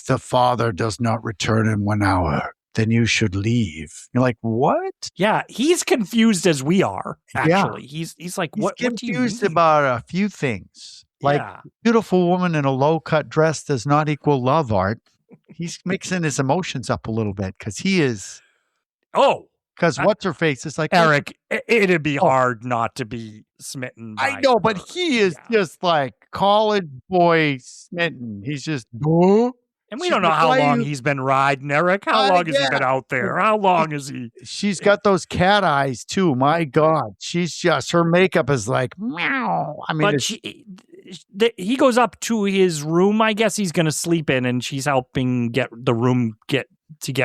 the father does not return in 1 hour, then you should leave. You're like, what? Yeah, he's confused as we are, actually. Yeah. He's like, He's what do you confused mean? about a few things. Like, beautiful woman in a low-cut dress does not equal love, Art. He's mixing his emotions up a little bit because he is. Oh. Because what's her face is like, Erik, it'd be hard not to be smitten by I know, her. but he is just like college boy smitten. He's just, and we don't know how long he's been riding, Erik. How long has he been out there? How long is he? She's got those cat eyes too. My God. She's just, her makeup is like, meow. I mean, but he goes up to his room. I guess he's going to sleep in, and she's helping get the room get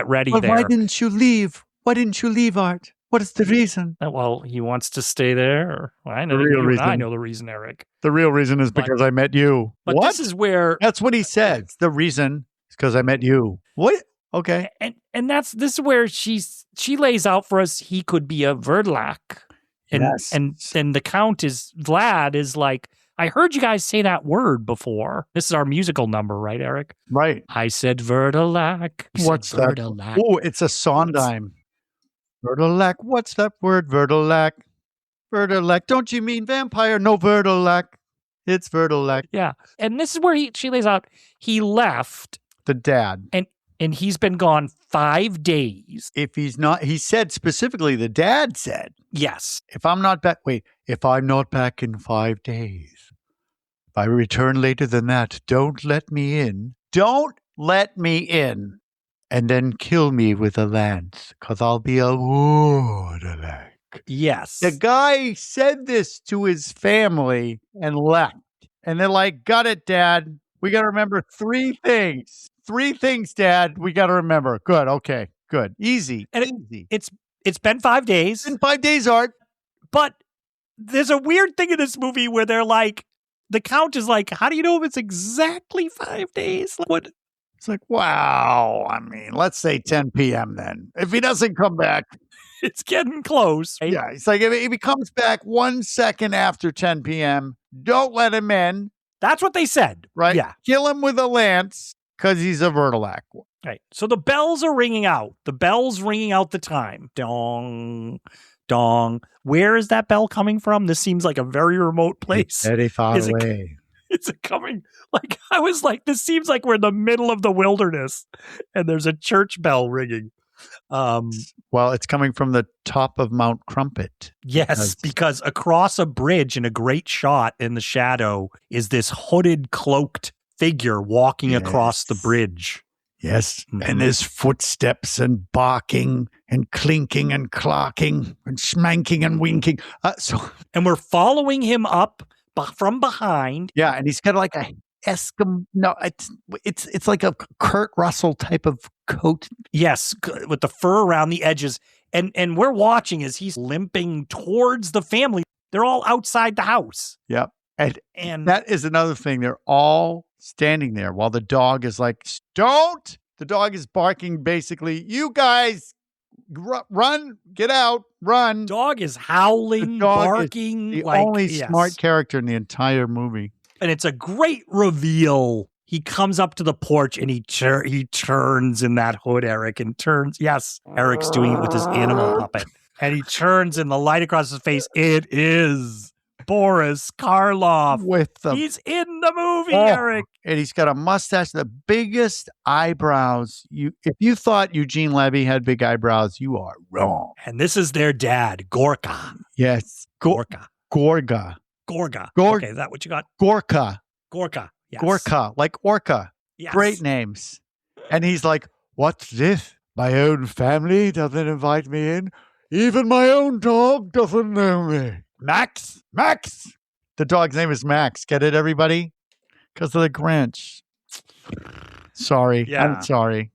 ready there. Why didn't you leave? Why didn't you leave, Art? What is the reason? Well, he wants to stay there. I know the real reason. I know the reason, Erik. The real reason is because I met you. But what? This is where... That's what he says. The reason is because I met you. What? Okay. And this is where she lays out for us he could be a Wurdalak. And then the Count Vlad is like, I heard you guys say that word before. This is our musical number, right, Erik? Right. I said Vurdalak. What's that? Vurdalak. Oh, it's a Sondheim. Vurdalak. What's that word? Vurdalak. Vurdalak. Don't you mean vampire? No, Vurdalak. It's Vurdalak. Yeah. And this is where she lays out, he left. The dad. And he's been gone 5 days. If he's not, he said specifically, the dad said. Yes. If I'm not back in 5 days, if I return later than that, don't let me in. Don't let me in. And then kill me with a lance, because I'll be a Wurdalak. Yes. The guy said this to his family and left. And they're like, got it, Dad. We got to remember 3 things. 3 things, Dad, we got to remember. Good. Okay. Good. Easy. And easy. It's been 5 days. It's been 5 days, Art. But there's a weird thing in this movie where they're like, the Count is like, how do you know if it's exactly 5 days? Like, what? It's like, wow. I mean, let's say 10 p.m. then. If he doesn't come back. It's getting close. Right? Yeah. It's like, if he comes back 1 second after 10 p.m., don't let him in. That's what they said. Right? Yeah. Kill him with a lance because he's a Wurdalak. Right. So the bells are ringing out. The bell's ringing out the time. Dong, dong. Where is that bell coming from? This seems like a very remote place. It's very far away. Is it coming? Like, I was like, this seems like we're in the middle of the wilderness and there's a church bell ringing. Well, it's coming from the top of Mount Crumpet. Yes, because across a bridge in a great shot in the shadow is this hooded, cloaked figure walking across the bridge. Yes, and there's footsteps and barking and clinking and clacking and smanking and winking. And we're following him up from behind. Yeah, and he's got like a it's like a Kurt Russell type of coat. Yes, with the fur around the edges. And we're watching as he's limping towards the family. They're all outside the house. Yep. And that is another thing. They're all standing there while the dog is like, don't. The dog is barking basically, you guys run, get out, run. Dog is howling, barking. The only smart character in the entire movie. And it's a great reveal. He comes up to the porch and he turns in that hood, Erik, and turns. Yes, Eric's doing it with his animal puppet. And he turns and the light across his face. It is Boris Karloff. He's in the movie, Erik. And he's got a mustache, the biggest eyebrows. If you thought Eugene Levy had big eyebrows, you are wrong. And this is their dad, Gorka. Yes. Gorka. Gorga. Okay, is that what you got? Gorka. Yes. Gorka, like orca. Yes. Great names. And he's like, what's this? My own family doesn't invite me in. Even my own dog doesn't know me. Max. The dog's name is Max. Get it, everybody? Because of the Grinch. Sorry. Yeah. I'm sorry.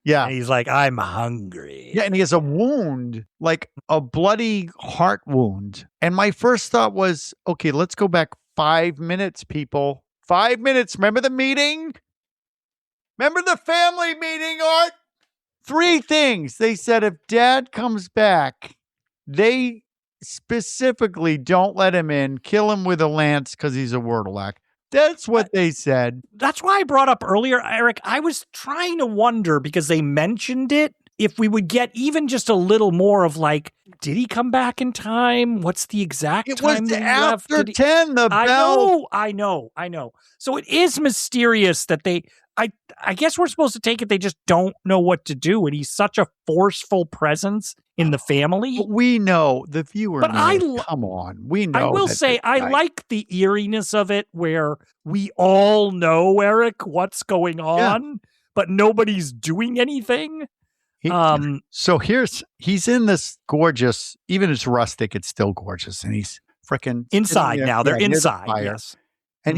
Yeah. And he's like, I'm hungry. Yeah, and he has a wound, like a bloody heart wound. And my first thought was, okay, let's go back 5 minutes, people. 5 minutes. Remember the meeting? Remember the family meeting, Art? 3 things. They said if Dad comes back, they specifically don't let him in, kill him with a lance because he's a Wurdalak. That's what they said. That's why I brought up earlier, Eric. I was trying to wonder, because they mentioned it, if we would get even just a little more of like, did he come back in time? What's the exact time? It was after 10, the bell. I know. So it is mysterious that I guess we're supposed to take it they just don't know what to do, and he's such a forceful presence in the family. But we know, the viewer knows. Come on, we know. I will say, I like the eeriness of it, where we all know, Eric, what's going on, but nobody's doing anything. So he's in this gorgeous, even it's rustic, it's still gorgeous, and he's freaking inside now. They're inside, yes. And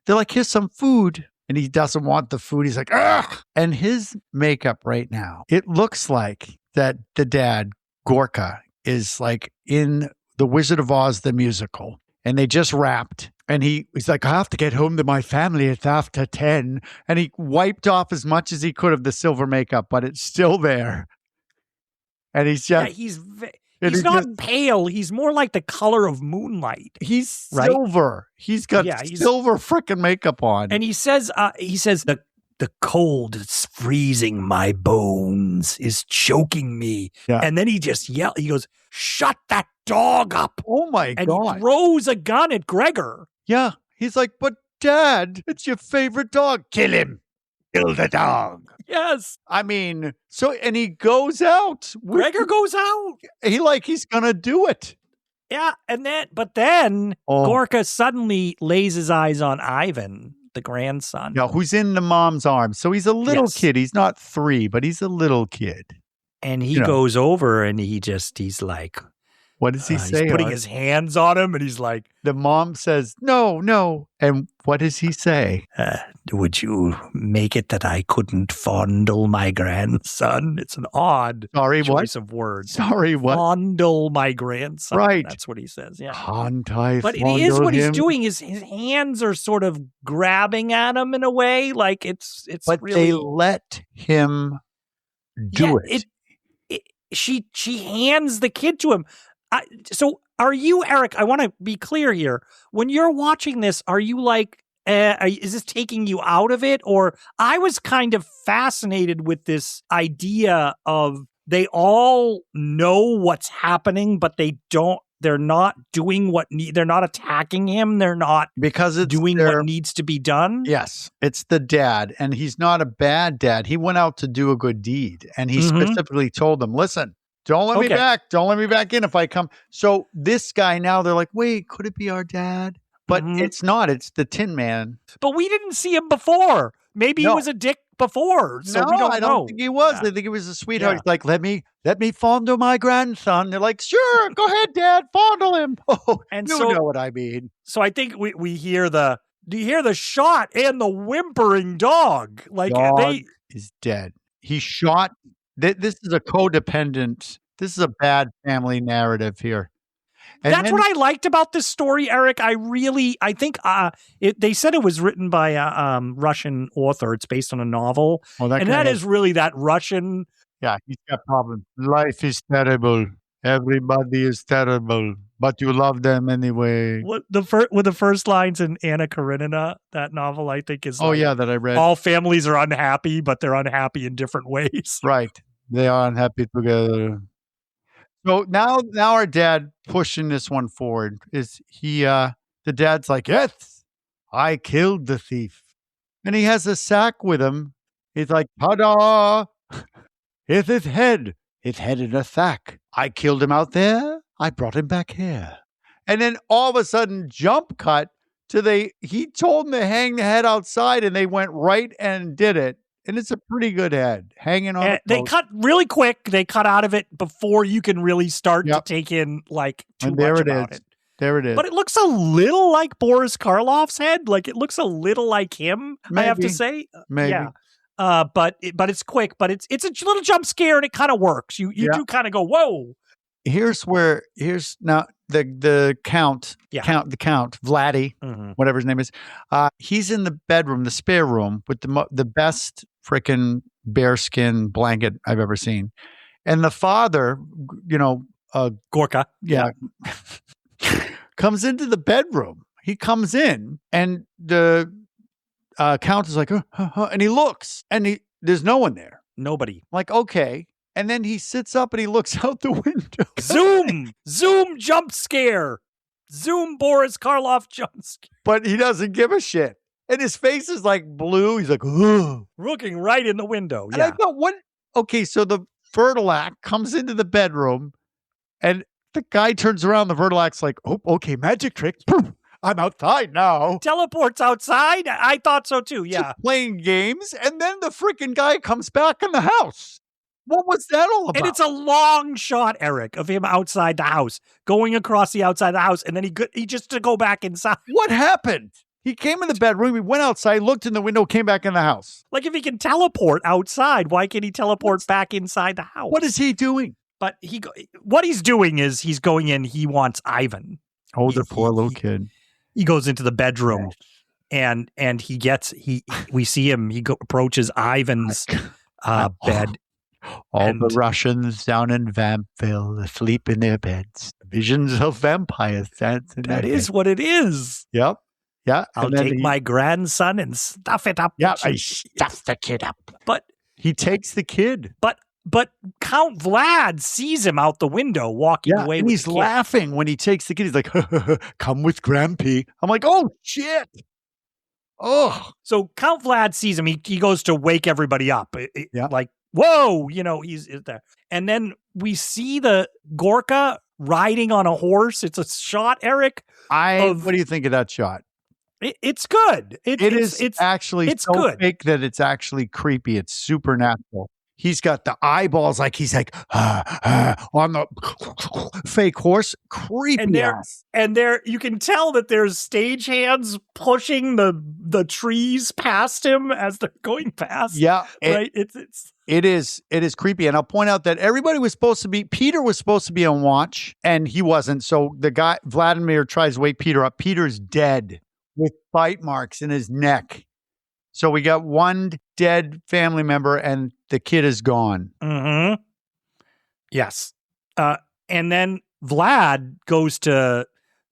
they're like, here's some food, and he doesn't want the food. He's like, ugh. And his makeup right now, it looks like that the dad, Gorka, is like in The Wizard of Oz, the musical, and they just wrapped. And he's like, I have to get home to my family. It's after 10. And he wiped off as much as he could of the silver makeup, but it's still there. And he's just... Yeah, he's not pale. He's more like the color of moonlight. He's silver. He's got silver freaking makeup on. And he says, the cold is freezing my bones, is choking me. Yeah. And then he just yells. He goes, shut that dog up. Oh, my God. And he throws a gun at Gregor. Yeah. He's like, but Dad, it's your favorite dog. Kill him. Kill the dog. Yes. I mean, and he goes out. Gregor goes out. He's going to do it. Yeah. But then Gorka suddenly lays his eyes on Ivan, the grandson. Yeah, who's in the mom's arms. So he's a little kid. He's not 3, but he's a little kid. And he goes over and he's like, what does he say? He's putting his hands on him, and he's like, the mom says, no. And what does he say? Would you make it that I couldn't fondle my grandson? It's an odd choice of words. Sorry, what? Fondle my grandson. Right. That's what he says. Yeah. Can't I But it is what he's doing. His hands are sort of grabbing at him in a way. Like it's but really... they let him do it. She hands the kid to him. So are you, Eric, I want to be clear here. When you're watching this, are you like, is this taking you out of it? Or I was kind of fascinated with this idea of they all know what's happening, but they're not doing they're not attacking him. They're not doing what needs to be done. Yes, it's the dad, and he's not a bad dad. He went out to do a good deed, and he specifically told them, listen, don't let me back. Don't let me back in if I come. So this guy now, they're like, wait, could it be our dad? But it's not. It's the Tin Man. But we didn't see him before. Maybe he was a dick before. So we don't know. I don't think he was. Yeah. They think he was a sweetheart. Yeah. He's like, let me fondle my grandson. They're like, sure, go ahead, Dad, fondle him. Oh, and you know what I mean. So I think we hear the shot and the whimpering dog. Like dog is dead. He shot. This is a codependent. This is a bad family narrative here. And that's what I liked about this story, Eric. I think they said it was written by a Russian author. It's based on a novel. That is really that Russian. Yeah, he's got problems. Life is terrible. Everybody is terrible, but you love them anyway. The first lines in Anna Karenina, that novel, I think is. That I read. All families are unhappy, but they're unhappy in different ways. Right, they are unhappy together. So now our dad pushing this one forward is the dad's like, yes, I killed the thief. And he has a sack with him. He's like, ta-da, here's his head in a sack. I killed him out there. I brought him back here. And then all of a sudden, jump cut to he told them to hang the head outside, and they went right and did it. And it's a pretty good head hanging on. They cut really quick. They cut out of it before you can really start to take in like too much about it. There it is. But it looks a little like Boris Karloff's head. Like it looks a little like him. Maybe. I have to say, maybe. Yeah. But it's quick. But it's a little jump scare, and it kind of works. You do kind of go, whoa. Here's now the count, Vladdy, whatever his name is. He's in the bedroom, the spare room, with the best freaking bearskin blanket I've ever seen. And the father, Gorka. Yeah. comes into the bedroom. He comes in and the count is like, and he looks and there's no one there. Nobody. Like, okay. And then he sits up and he looks out the window. Zoom jump scare. Zoom Boris Karloff jump scare. But he doesn't give a shit. And his face is like blue. He's like, ugh. Looking right in the window. And I thought, what? Okay, so the Wurdalak comes into the bedroom and the guy turns around. The Wurdalak's like, oh, okay, magic trick. I'm outside now. Teleports outside? I thought so too, yeah. Just playing games. And then the freaking guy comes back in the house. What was that all about? And it's a long shot, Eric, of him outside the house, going across the outside of the house, and then he just to go back inside. What happened? He came in the bedroom, he went outside, looked in the window, came back in the house. Like if he can teleport outside, why can't he teleport back inside the house? What is he doing? But what he's doing is he's going in, he wants Ivan. Oh, the poor little kid. He goes into the bedroom and we see him, approaches Ivan's bed. All the Russians down in Vampville sleep in their beds. Visions of vampires. That is what it is. Yep. Yeah. I'll take my grandson and stuff it up. Yeah, I stuff the kid up. But he takes the kid. But Count Vlad sees him out the window walking away and with he's laughing when he takes the kid. He's like, come with Grampy. I'm like, oh, shit. Oh. So Count Vlad sees him. He goes to wake everybody up. Like, whoa, he's there. And then we see the Gorka riding on a horse. It's a shot, Eric. What do you think of that shot? It's good. It's actually it's so good. Fake that it's actually creepy. It's supernatural. He's got the eyeballs like he's like on the fake horse. Creepy ass. And there you can tell that there's stagehands pushing the trees past him as they're going past. Yeah. Right. It is creepy. And I'll point out that Peter was supposed to be on watch and he wasn't. So the guy, Vladimir, tries to wake Peter up. Peter's dead with bite marks in his neck. So we got one dead family member and the kid is gone. Mm-hmm. Yes. And then Vlad goes to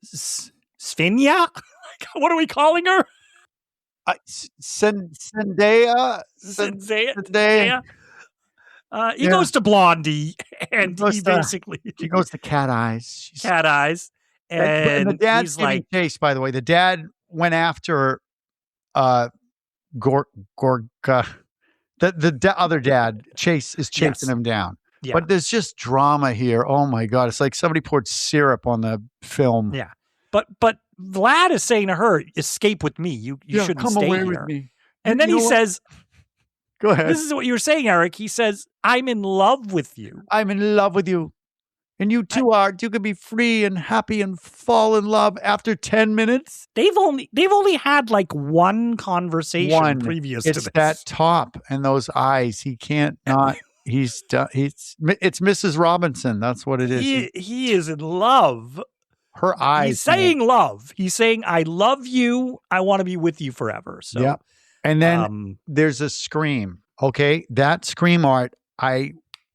Svenja. What are we calling her? Zendaya. He goes to Blondie and he goes to Cat Eyes. Cat Eyes. And the dad's giving chase, by the way. The dad went after Gorka. The other dad is chasing him down. Yeah. But there's just drama here. Oh my God. It's like somebody poured syrup on the film. Yeah. But Vlad is saying to her, escape with me. You shouldn't come stay away here. With me. And then he says, go ahead. This is what you were saying, Eric. He says, I'm in love with you. I'm in love with you. And you too are. You can be free and happy and fall in love after 10 minutes. They've only had like one conversation previous to this. It's that top and those eyes. He can't not. It's Mrs. Robinson. That's what it is. He is in love. Her eyes. He's saying love. He's saying, I love you. I want to be with you forever. So, yeah. And then there's a scream. Okay. That scream art,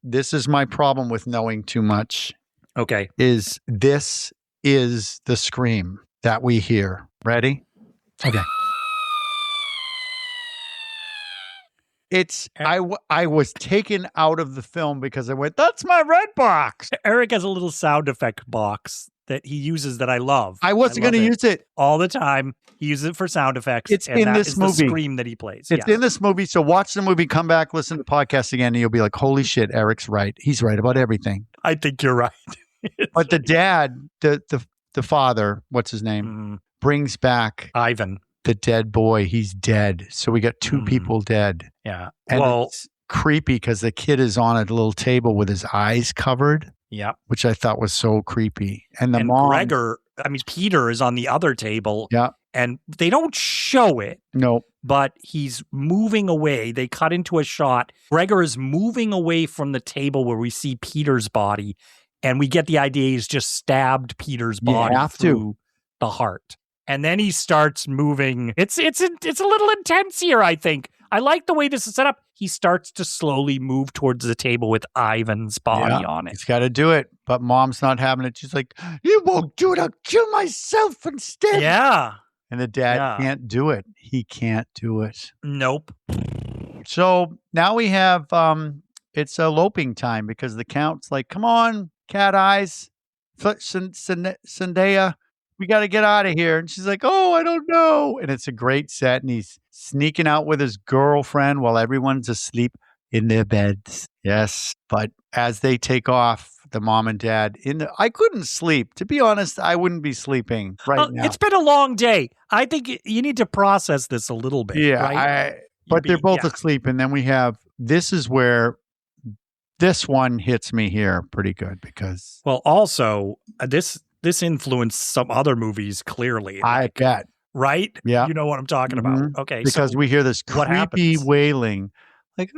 this is my problem with knowing too much. Okay. This is the scream that we hear. Ready? Okay. I was taken out of the film because I went, that's my red box. Eric has a little sound effect box that he uses that I love. I wasn't going to use it all the time. He uses it for sound effects. It's in this movie. The scream that he plays. It's in this movie. So watch the movie, come back, listen to the podcast again, and you'll be like, holy shit, Eric's right. He's right about everything. I think you're right. But the dad, the father, what's his name, brings back Ivan, the dead boy. He's dead. So we got two people dead. Yeah. And it's creepy because the kid is on a little table with his eyes covered. Yeah. Which I thought was so creepy. And mom, Peter is on the other table. Yeah. And they don't show it. No. But he's moving away. They cut into a shot. Gregor is moving away from the table where we see Peter's body. And we get the idea he's just stabbed Peter's body through the heart. And then he starts moving. It's a little intense here, I think. I like the way this is set up. He starts to slowly move towards the table with Ivan's body on it. He's got to do it, but Mom's not having it. She's like, you won't do it. I'll kill myself instead. Yeah. And the dad can't do it. He can't do it. Nope. So now we have, it's eloping time because the Count's like, come on, Cat Eyes, Zendaya, we got to get out of here. And she's like, oh, I don't know. And it's a great set. And he's sneaking out with his girlfriend while everyone's asleep in their beds. Yes. But as they take off, the mom and dad, I couldn't sleep. To be honest, I wouldn't be sleeping right now. It's been a long day. I think you need to process this a little bit. Yeah. Right? But they're both asleep. And then we have, this is where this one hits me here pretty good because. Well, also, this influenced some other movies clearly. I bet. Right? Yeah. You know what I'm talking about. Okay. Because we hear this creepy wailing, like,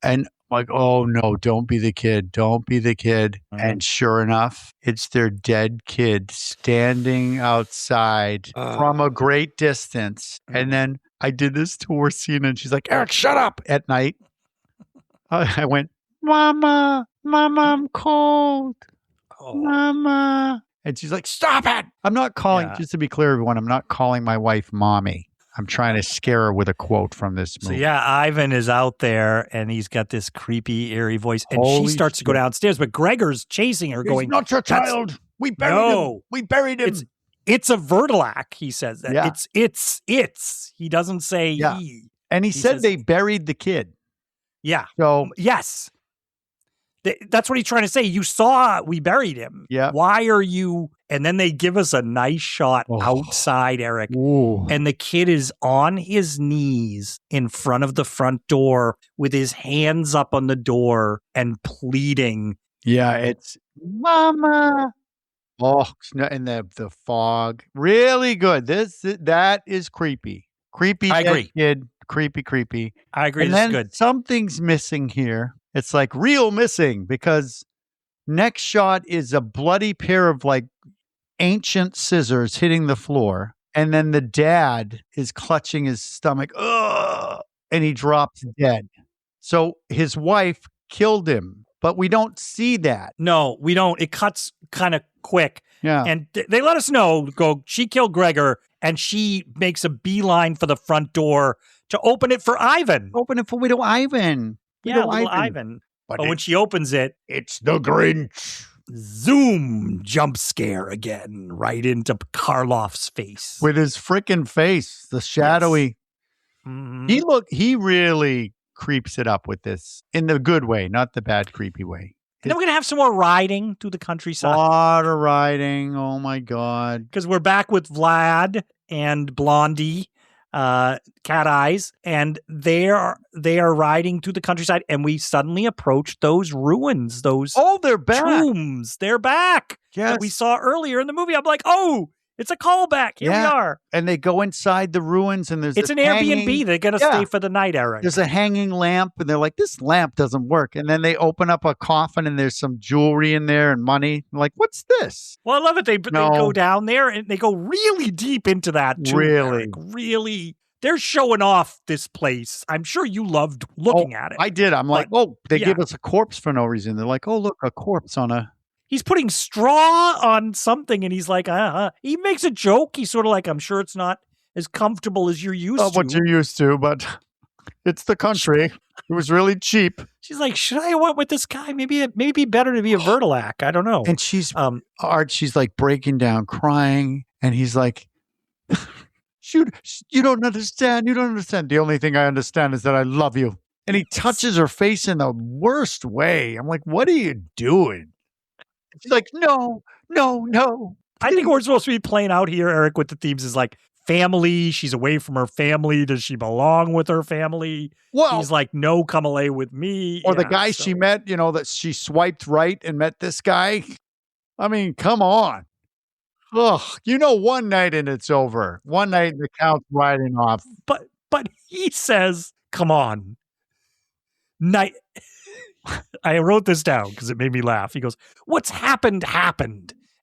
and like, oh no, don't be the kid. Don't be the kid. And sure enough, it's their dead kid standing outside from a great distance. And then I did this to Orsina and she's like, Erik, shut up at night. I went, Mama, I'm cold. Mama. And she's like, stop it. I'm not calling, just to be clear, everyone, I'm not calling my wife mommy. I'm trying to scare her with a quote from this movie. So yeah, Ivan is out there and he's got this creepy, eerie voice. And she starts to go downstairs, but Gregor's chasing her going, not your child. We buried him. We buried him. It's a Vurdalak, he says that. Yeah. It's. He doesn't say he. And he said they buried the kid. Yeah. So yes. That's what he's trying to say. You saw we buried him. Yeah. Why are you? And then they give us a nice shot outside, Erik. Ooh. And the kid is on his knees in front of the front door with his hands up on the door and pleading. Yeah, it's Mama. Oh, and the fog. Really good. That is creepy. Creepy. I agree. Kid. Creepy. I agree. And this then is good. Something's missing here. It's like real missing because next shot is a bloody pair of like ancient scissors hitting the floor. And then the dad is clutching his stomach. Ugh, and he drops dead. So his wife killed him, but we don't see that. No, we don't. It cuts kind of quick. Yeah. And they let us know, she killed Gregor and she makes a beeline for the front door to open it for Ivan. Open it for Widow Ivan. Yeah, little Ivan. But when she opens it, it's the Grinch. Zoom, jump scare again, right into Karloff's face. With his freaking face, the shadowy. Yes. Mm-hmm. He really creeps it up with this in the good way, not the bad, creepy way. And then we're going to have some more riding through the countryside. A lot of riding. Oh my God. Because we're back with Vlad and Blondie. Cat Eyes, and they are riding through the countryside, and we suddenly approach those ruins, they're back. Tombs. They're back. Yes. That we saw earlier in the movie. I'm like, oh, it's a callback. Here we are. And they go inside the ruins, and it's an Airbnb. They're gonna stay for the night, Erik. There's a hanging lamp, and they're like, this lamp doesn't work. And then they open up a coffin, and there's some jewelry in there and money. I'm like, what's this? Well, I love it. They go down there, and they go really deep into that too, really, Erik. Really. They're showing off this place. I'm sure you loved looking at it. I did. I'm like, they give us a corpse for no reason. They're like, oh, look, a corpse on a. He's putting straw on something, and he's like, He makes a joke. He's sort of like, I'm sure it's not as comfortable as you're used to. What you're used to, but it's the country. It was really cheap. She's like, should I went with this guy? Maybe it'd be better to be a Vurdalak. I don't know. And she's she's like breaking down, crying, and he's like, You don't understand. You don't understand. The only thing I understand is that I love you. And he touches her face in the worst way. I'm like, what are you doing? She's like, no. I think we're supposed to be playing out here, Erik, with the themes is like family. She's away from her family. Does she belong with her family? Well, he's like, no, come away with me. Or the guy she met, that she swiped right and met this guy. I mean, come on. Ugh, one night and it's over. One night and the Count's riding off. But he says, come on. I wrote this down because it made me laugh. He goes, what's happened.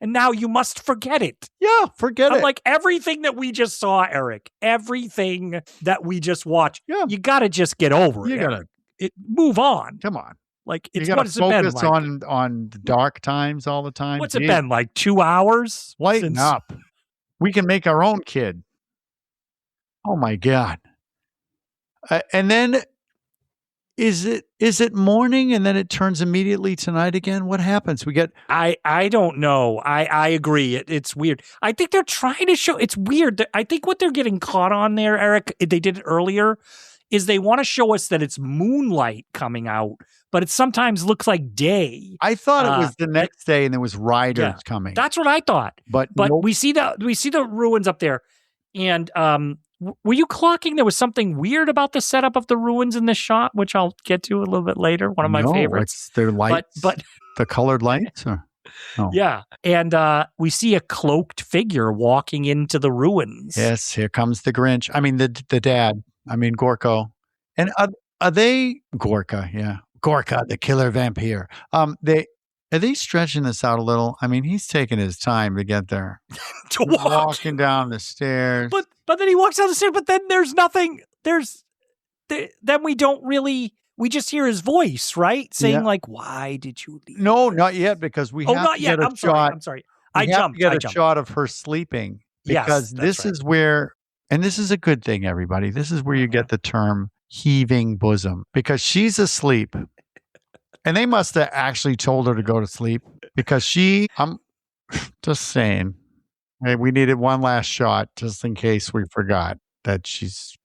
and now you must forget it. Yeah, forget it. Like everything that we just saw, Erik, everything that we just watched, you got to just get over it. You got to move on. Come on. Like, it's what has it been like? On the dark times all the time. What's it been like? 2 hours? Lighten up. We can make our own kid. Oh my God. And then is it morning and then it turns immediately to night again? What happens? We get I don't know. I agree. It's weird. I think they're trying to show it's weird. I think what they're getting caught on there, Erik, they did it earlier, is they want to show us that it's moonlight coming out, but it sometimes looks like day. I thought it was the next day and there was riders coming. That's what I thought. But nope. we see the ruins up there. And were you clocking there was something weird about the setup of the ruins in this shot, which I'll get to a little bit later? One of my favorites. It's their lights, but the colored lights? Yeah. And we see a cloaked figure walking into the ruins. Yes, here comes the Grinch. I mean, the dad. I mean, Gorko. And are they Gorka? Yeah. Gorka, the killer vampire. Are they stretching this out a little? I mean, he's taking his time to get there. To walk. Walking down the stairs. But then he walks down the stairs, but then there's nothing. Then we don't really, we just hear his voice, right? Saying like, why did you leave? No, not yet, because we have to get a shot. I'm sorry. I jumped. Get a shot of her sleeping. Because this is where, and this is a good thing, everybody. This is where you get the term heaving bosom, because she's asleep. And they must have actually told her to go to sleep, because I'm just saying, we needed one last shot just in case we forgot that she's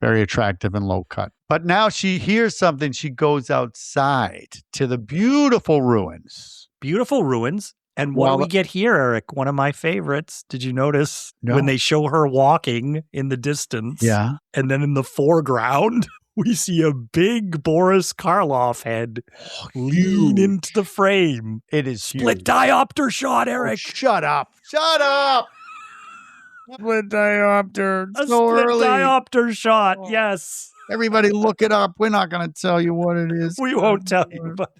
very attractive and low cut. But now she hears something. She goes outside to the beautiful ruins. Beautiful ruins. And what do we get here, Erik? One of my favorites. Did you notice when they show her walking in the distance? Yeah. And then in the foreground, we see a big Boris Karloff head lean into the frame. It is split diopter shot, Erik. Oh, shut up. Shut up. Split diopter. A split diopter shot, yes. Everybody look it up. We're not going to tell you what it is. We won't tell you, but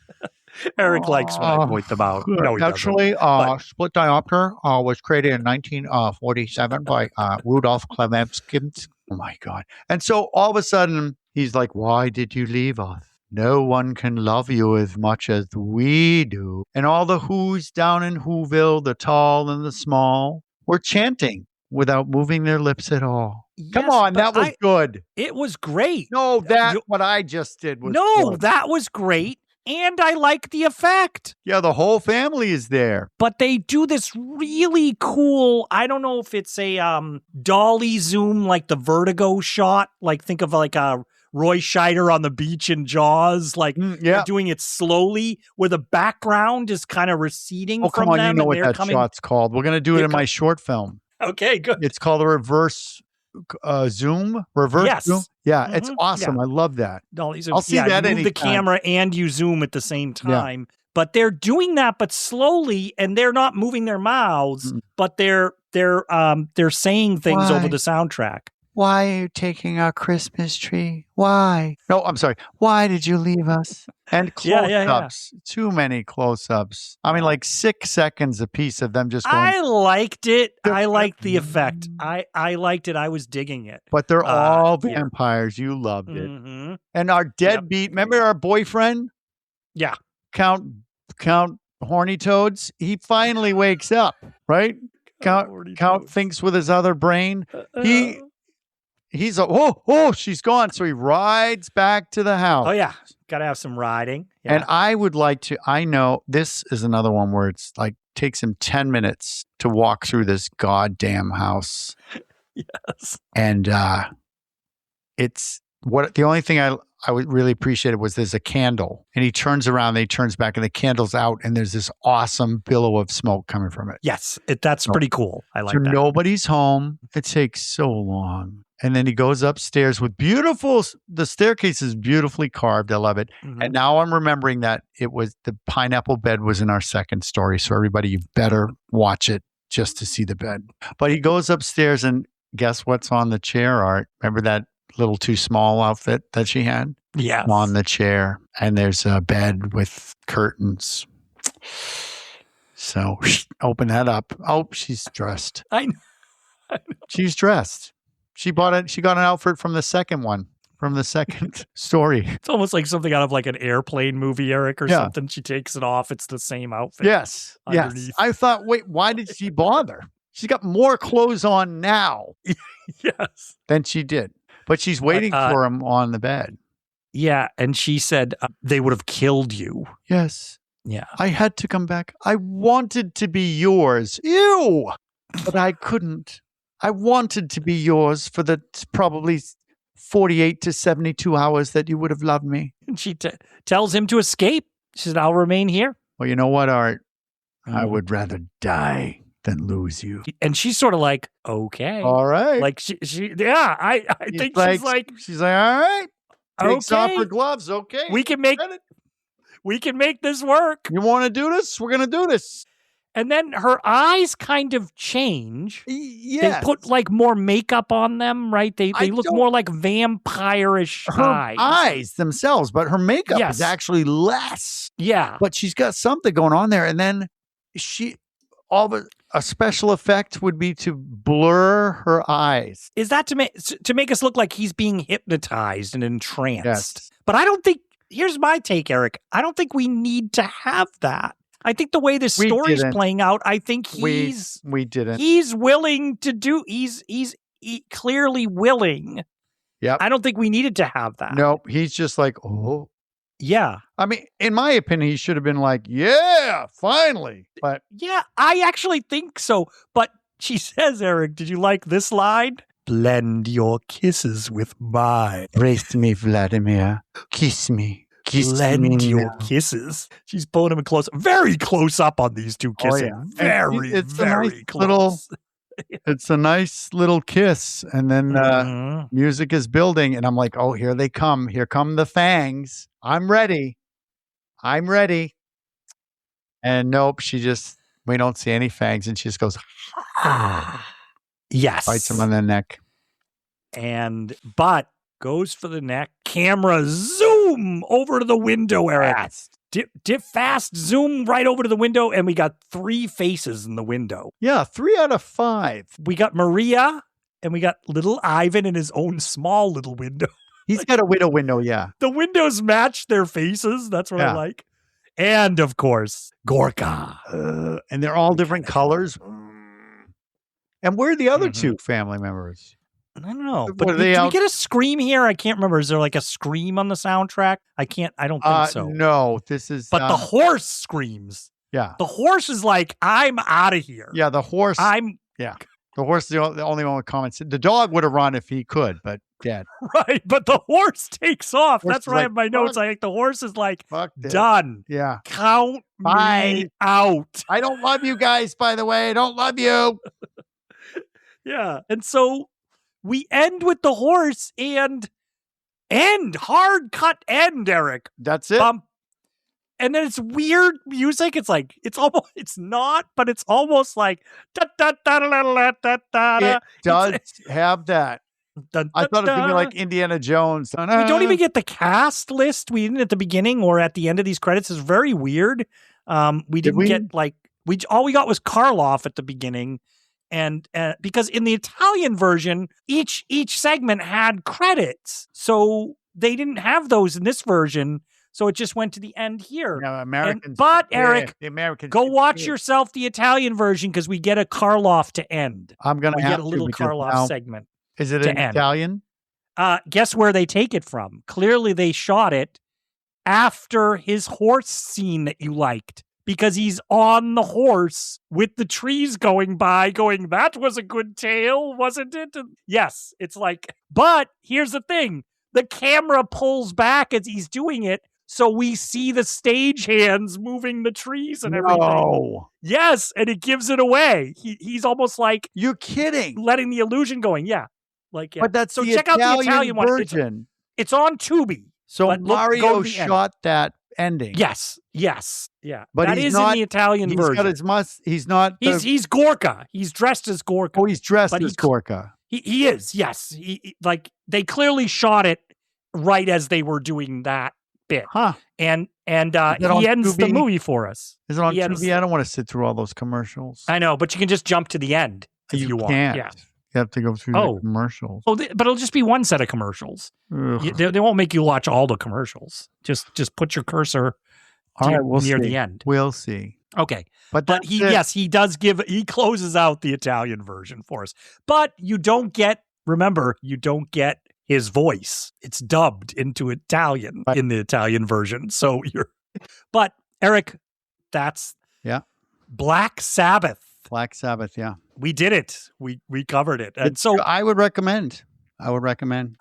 Erik likes when I point them out. No, actually, split diopter was created in 1947 by Rudolf Clemenskin. Oh, my God. And so all of a sudden, he's like, why did you leave us? No one can love you as much as we do. And all the who's down in Whoville, the tall and the small, were chanting without moving their lips at all. Yes, come on, that was good. It was great. No, what I just did was good. That was great. And I like the effect. Yeah, the whole family is there. But they do this really cool, I don't know if it's a dolly zoom, like the Vertigo shot. Like think of like a Roy Scheider on the beach in Jaws, like doing it slowly, where the background is kind of receding from them. Oh, come on, you know what that shot's called. We're going to do it in my short film. Okay, good. It's called a reverse zoom. Reverse zoom. Yeah, it's awesome. I love that. Dolly zoom. I'll see that anytime. You move the camera and you zoom at the same time. Yeah. But they're doing that, but slowly, and they're not moving their mouths, but they're saying things over the soundtrack. Why are you taking our Christmas tree? Why? No, I'm sorry. Why did you leave us? And close-ups. Too many close-ups. I mean, like 6 seconds a piece of them just going. I liked it. I liked the effect. I liked it. I was digging it. But they're all vampires. You loved it. Mm-hmm. And our deadbeat, remember our boyfriend? Yeah. Count Horny Toads? He finally wakes up, right? Count thinks with his other brain. He's she's gone. So he rides back to the house. Oh, yeah. Got to have some riding. Yeah. And I would like to, I know this is another one where it's like takes him 10 minutes to walk through this goddamn house. Yes. And it's the only thing I would really appreciate was there's a candle and he turns around, he turns back and the candle's out and there's this awesome billow of smoke coming from it. Yes. That's pretty cool. I like that. Nobody's home. It takes so long. And then he goes upstairs with the staircase is beautifully carved. I love it. Mm-hmm. And now I'm remembering that the pineapple bed was in our second story. So everybody, you better watch it just to see the bed. But he goes upstairs and guess what's on the chair, Art? Remember that little too small outfit that she had? Yeah. On the chair. And there's a bed with curtains. So open that up. Oh, she's dressed. I know. She's dressed. She got an outfit from the second one, from the second story. It's almost like something out of like an airplane movie, Eric, or something. She takes it off. It's the same outfit. Yes. Underneath. Yes. I thought, wait, why did she bother? She's got more clothes on now. Yes. Than she did. But she's waiting for him on the bed. Yeah. And she said they would have killed you. Yes. Yeah. I had to come back. I wanted to be yours. Ew. But I couldn't. I wanted to be yours for the probably 48 to 72 hours that you would have loved me. And she tells him to escape. She said, I'll remain here. Well, you know what, Art? I would rather die than lose you. And she's sort of like, okay. All right. Like I think she's like, all right. Takes off her gloves. Okay. We can make this work. You want to do this? We're going to do this. And then her eyes kind of change. Yes. They put like more makeup on them, right? They look more like vampire-ish eyes themselves, but her makeup is actually less. Yeah. But she's got something going on there. And then a special effect would be to blur her eyes. Is that to make us look like he's being hypnotized and entranced? Yes. But I don't think, here's my take, Eric. I don't think we need to have that. I think the way this story's playing out, I think we didn't. He's willing to do. He's clearly willing. Yeah. I don't think we needed to have that. Nope. He's just like, oh. Yeah. I mean, in my opinion, he should have been like, yeah, finally. But yeah, I actually think so. But she says, Eric, did you like this line? Blend your kisses with mine. Embrace me, Vladimir. Kiss me. Blend your kisses. She's pulling him close, very close up on these two kissing. Oh, yeah. Very close. It's a nice little kiss. And then music is building. And I'm like, oh, here they come. Here come the fangs. I'm ready. And nope, we don't see any fangs. And she just goes, yes. Bites him on the neck. But goes for the neck. Camera zoom over to the window, Eric. Dip fast, zoom right over to the window, and we got 3 faces in the window. Yeah, 3 out of 5. We got Maria, and we got little Ivan in his own small little window. He's got a window, yeah. The windows match their faces. That's what I like. And, of course, Gorka. And they're all different colors. And where are the other 2 family members? I don't know. But did we get a scream here? I can't remember. Is there like a scream on the soundtrack? I don't think so. No, this is... But the horse screams. Yeah. The horse is like, I'm out of here. Yeah, the horse... Yeah. The horse is the only one with comments. The dog would have run if he could, but dead. Right, but the horse takes off. That's where I have my notes. I think the horse is like, done. Yeah. Count me out. I don't love you guys, by the way. I don't love you. Yeah. And so we end with the horse and hard cut end, Eric. That's it. And then it's weird music. It's like, it's not, but it's almost like, da, da, da, da, da, da, da, da. It does have that. Dun, I thought it was going to be like Indiana Jones. We don't even get the cast list. We didn't at the beginning or at the end of these credits. It's very weird. We didn't get like, all we got was Karloff at the beginning. And because in the Italian version, each segment had credits. So they didn't have those in this version. So it just went to the end here. No, Americans. But Eric, the Americans go watch yourself the Italian version because we get a Karloff to end. I'm going to get a little Karloff segment. Is it in Italian? Guess where they take it from? Clearly they shot it after his horse scene that you liked. Because he's on the horse with the trees going by going, that was a good tale, wasn't it? And yes, it's like, but here's the thing. The camera pulls back as he's doing it. So we see the stagehands moving the trees and everything. No. Yes, and it gives it away. He's almost like... You're kidding. Letting the illusion going, yeah. Like, yeah. But that's so the check Italian out the Italian version. One. It's on Tubi. So Mario shot that ending. Yes, yeah. But that is in the Italian version. He's not... He's Gorka. He's dressed as Gorka. Oh, he's dressed as Gorka. He is, yes. Like, they clearly shot it right as they were doing that bit. Huh. And And he ends the movie for us. Is it on TV? I don't want to sit through all those commercials. I know, but you can just jump to the end if you want. Can't. Yeah. You have to go through the commercials. Oh, but it'll just be one set of commercials. They won't make you watch all the commercials. Just put your cursor near the end. We'll see. Okay. But he does he closes out the Italian version for us. But you don't get his voice. It's dubbed into Italian in the Italian version. So but Erik, that's Black Sabbath. Black Sabbath, yeah. We did it. We covered it. And so I would recommend. I would recommend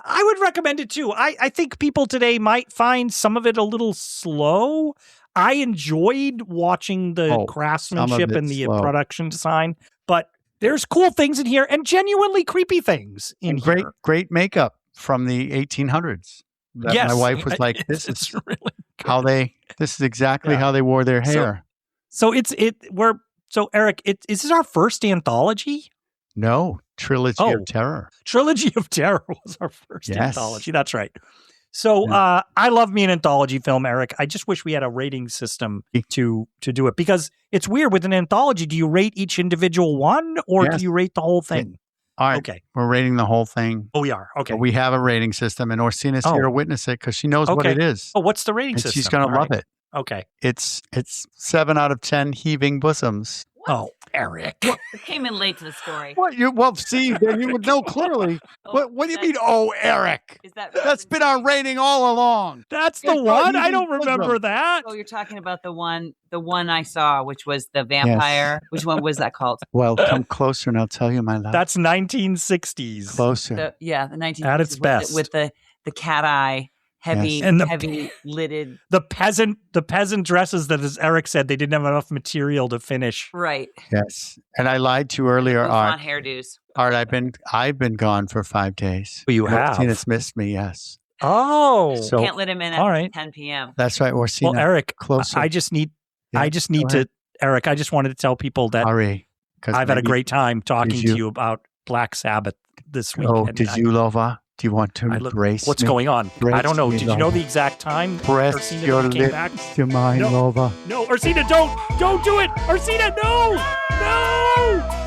it too. I think people today might find some of it a little slow. I enjoyed watching the craftsmanship and the production design, but there's cool things in here and genuinely creepy things in here. Great makeup from the 1800s. My wife was like, "This is really how this is exactly how they wore their hair." So Erik, is this our first anthology? No, Trilogy of Terror. Trilogy of Terror was our first anthology. That's right. So I love me an anthology film, Erik. I just wish we had a rating system to do it, because it's weird with an anthology. Do you rate each individual one, or do you rate the whole thing? All right. Okay. We're rating the whole thing. Oh, we are. Okay. But we have a rating system, and Orsina's here to witness it because she knows what it is. Oh, what's the rating system? She's going to love it. Okay. It's 7 out of 10 heaving bosoms. Oh, Erik. You came in late to the story. See, then you would know clearly. What do you mean, Erik? That's been our rating all along. That's the one? I don't remember that. Oh, you're talking about the one I saw, which was the vampire. Yes. Which one was that called? Well, come closer and I'll tell you, my love. That's 1960s. Closer. The 1960s. At its best. With the cat eye. Heavy lidded. The peasant dresses that, as Erik said, they didn't have enough material to finish. Right. Yes. And I lied to you earlier, Art. Hairdos. Art, I've been gone for 5 days. Well, you have. Orsina's missed me, yes. Oh. So, can't let him in at 10 p.m. That's right, Orsina. Well, Erik, closer. I just need to, Erik, I just wanted to tell people that I've had a great time talking to you about Black Sabbath this week. Oh, did you, Lova? Do you want to brace What's going on? I don't know. Did you know the exact time? Press your lips to mine, Lova. No, Orsina, don't do it! Orsina, no! No!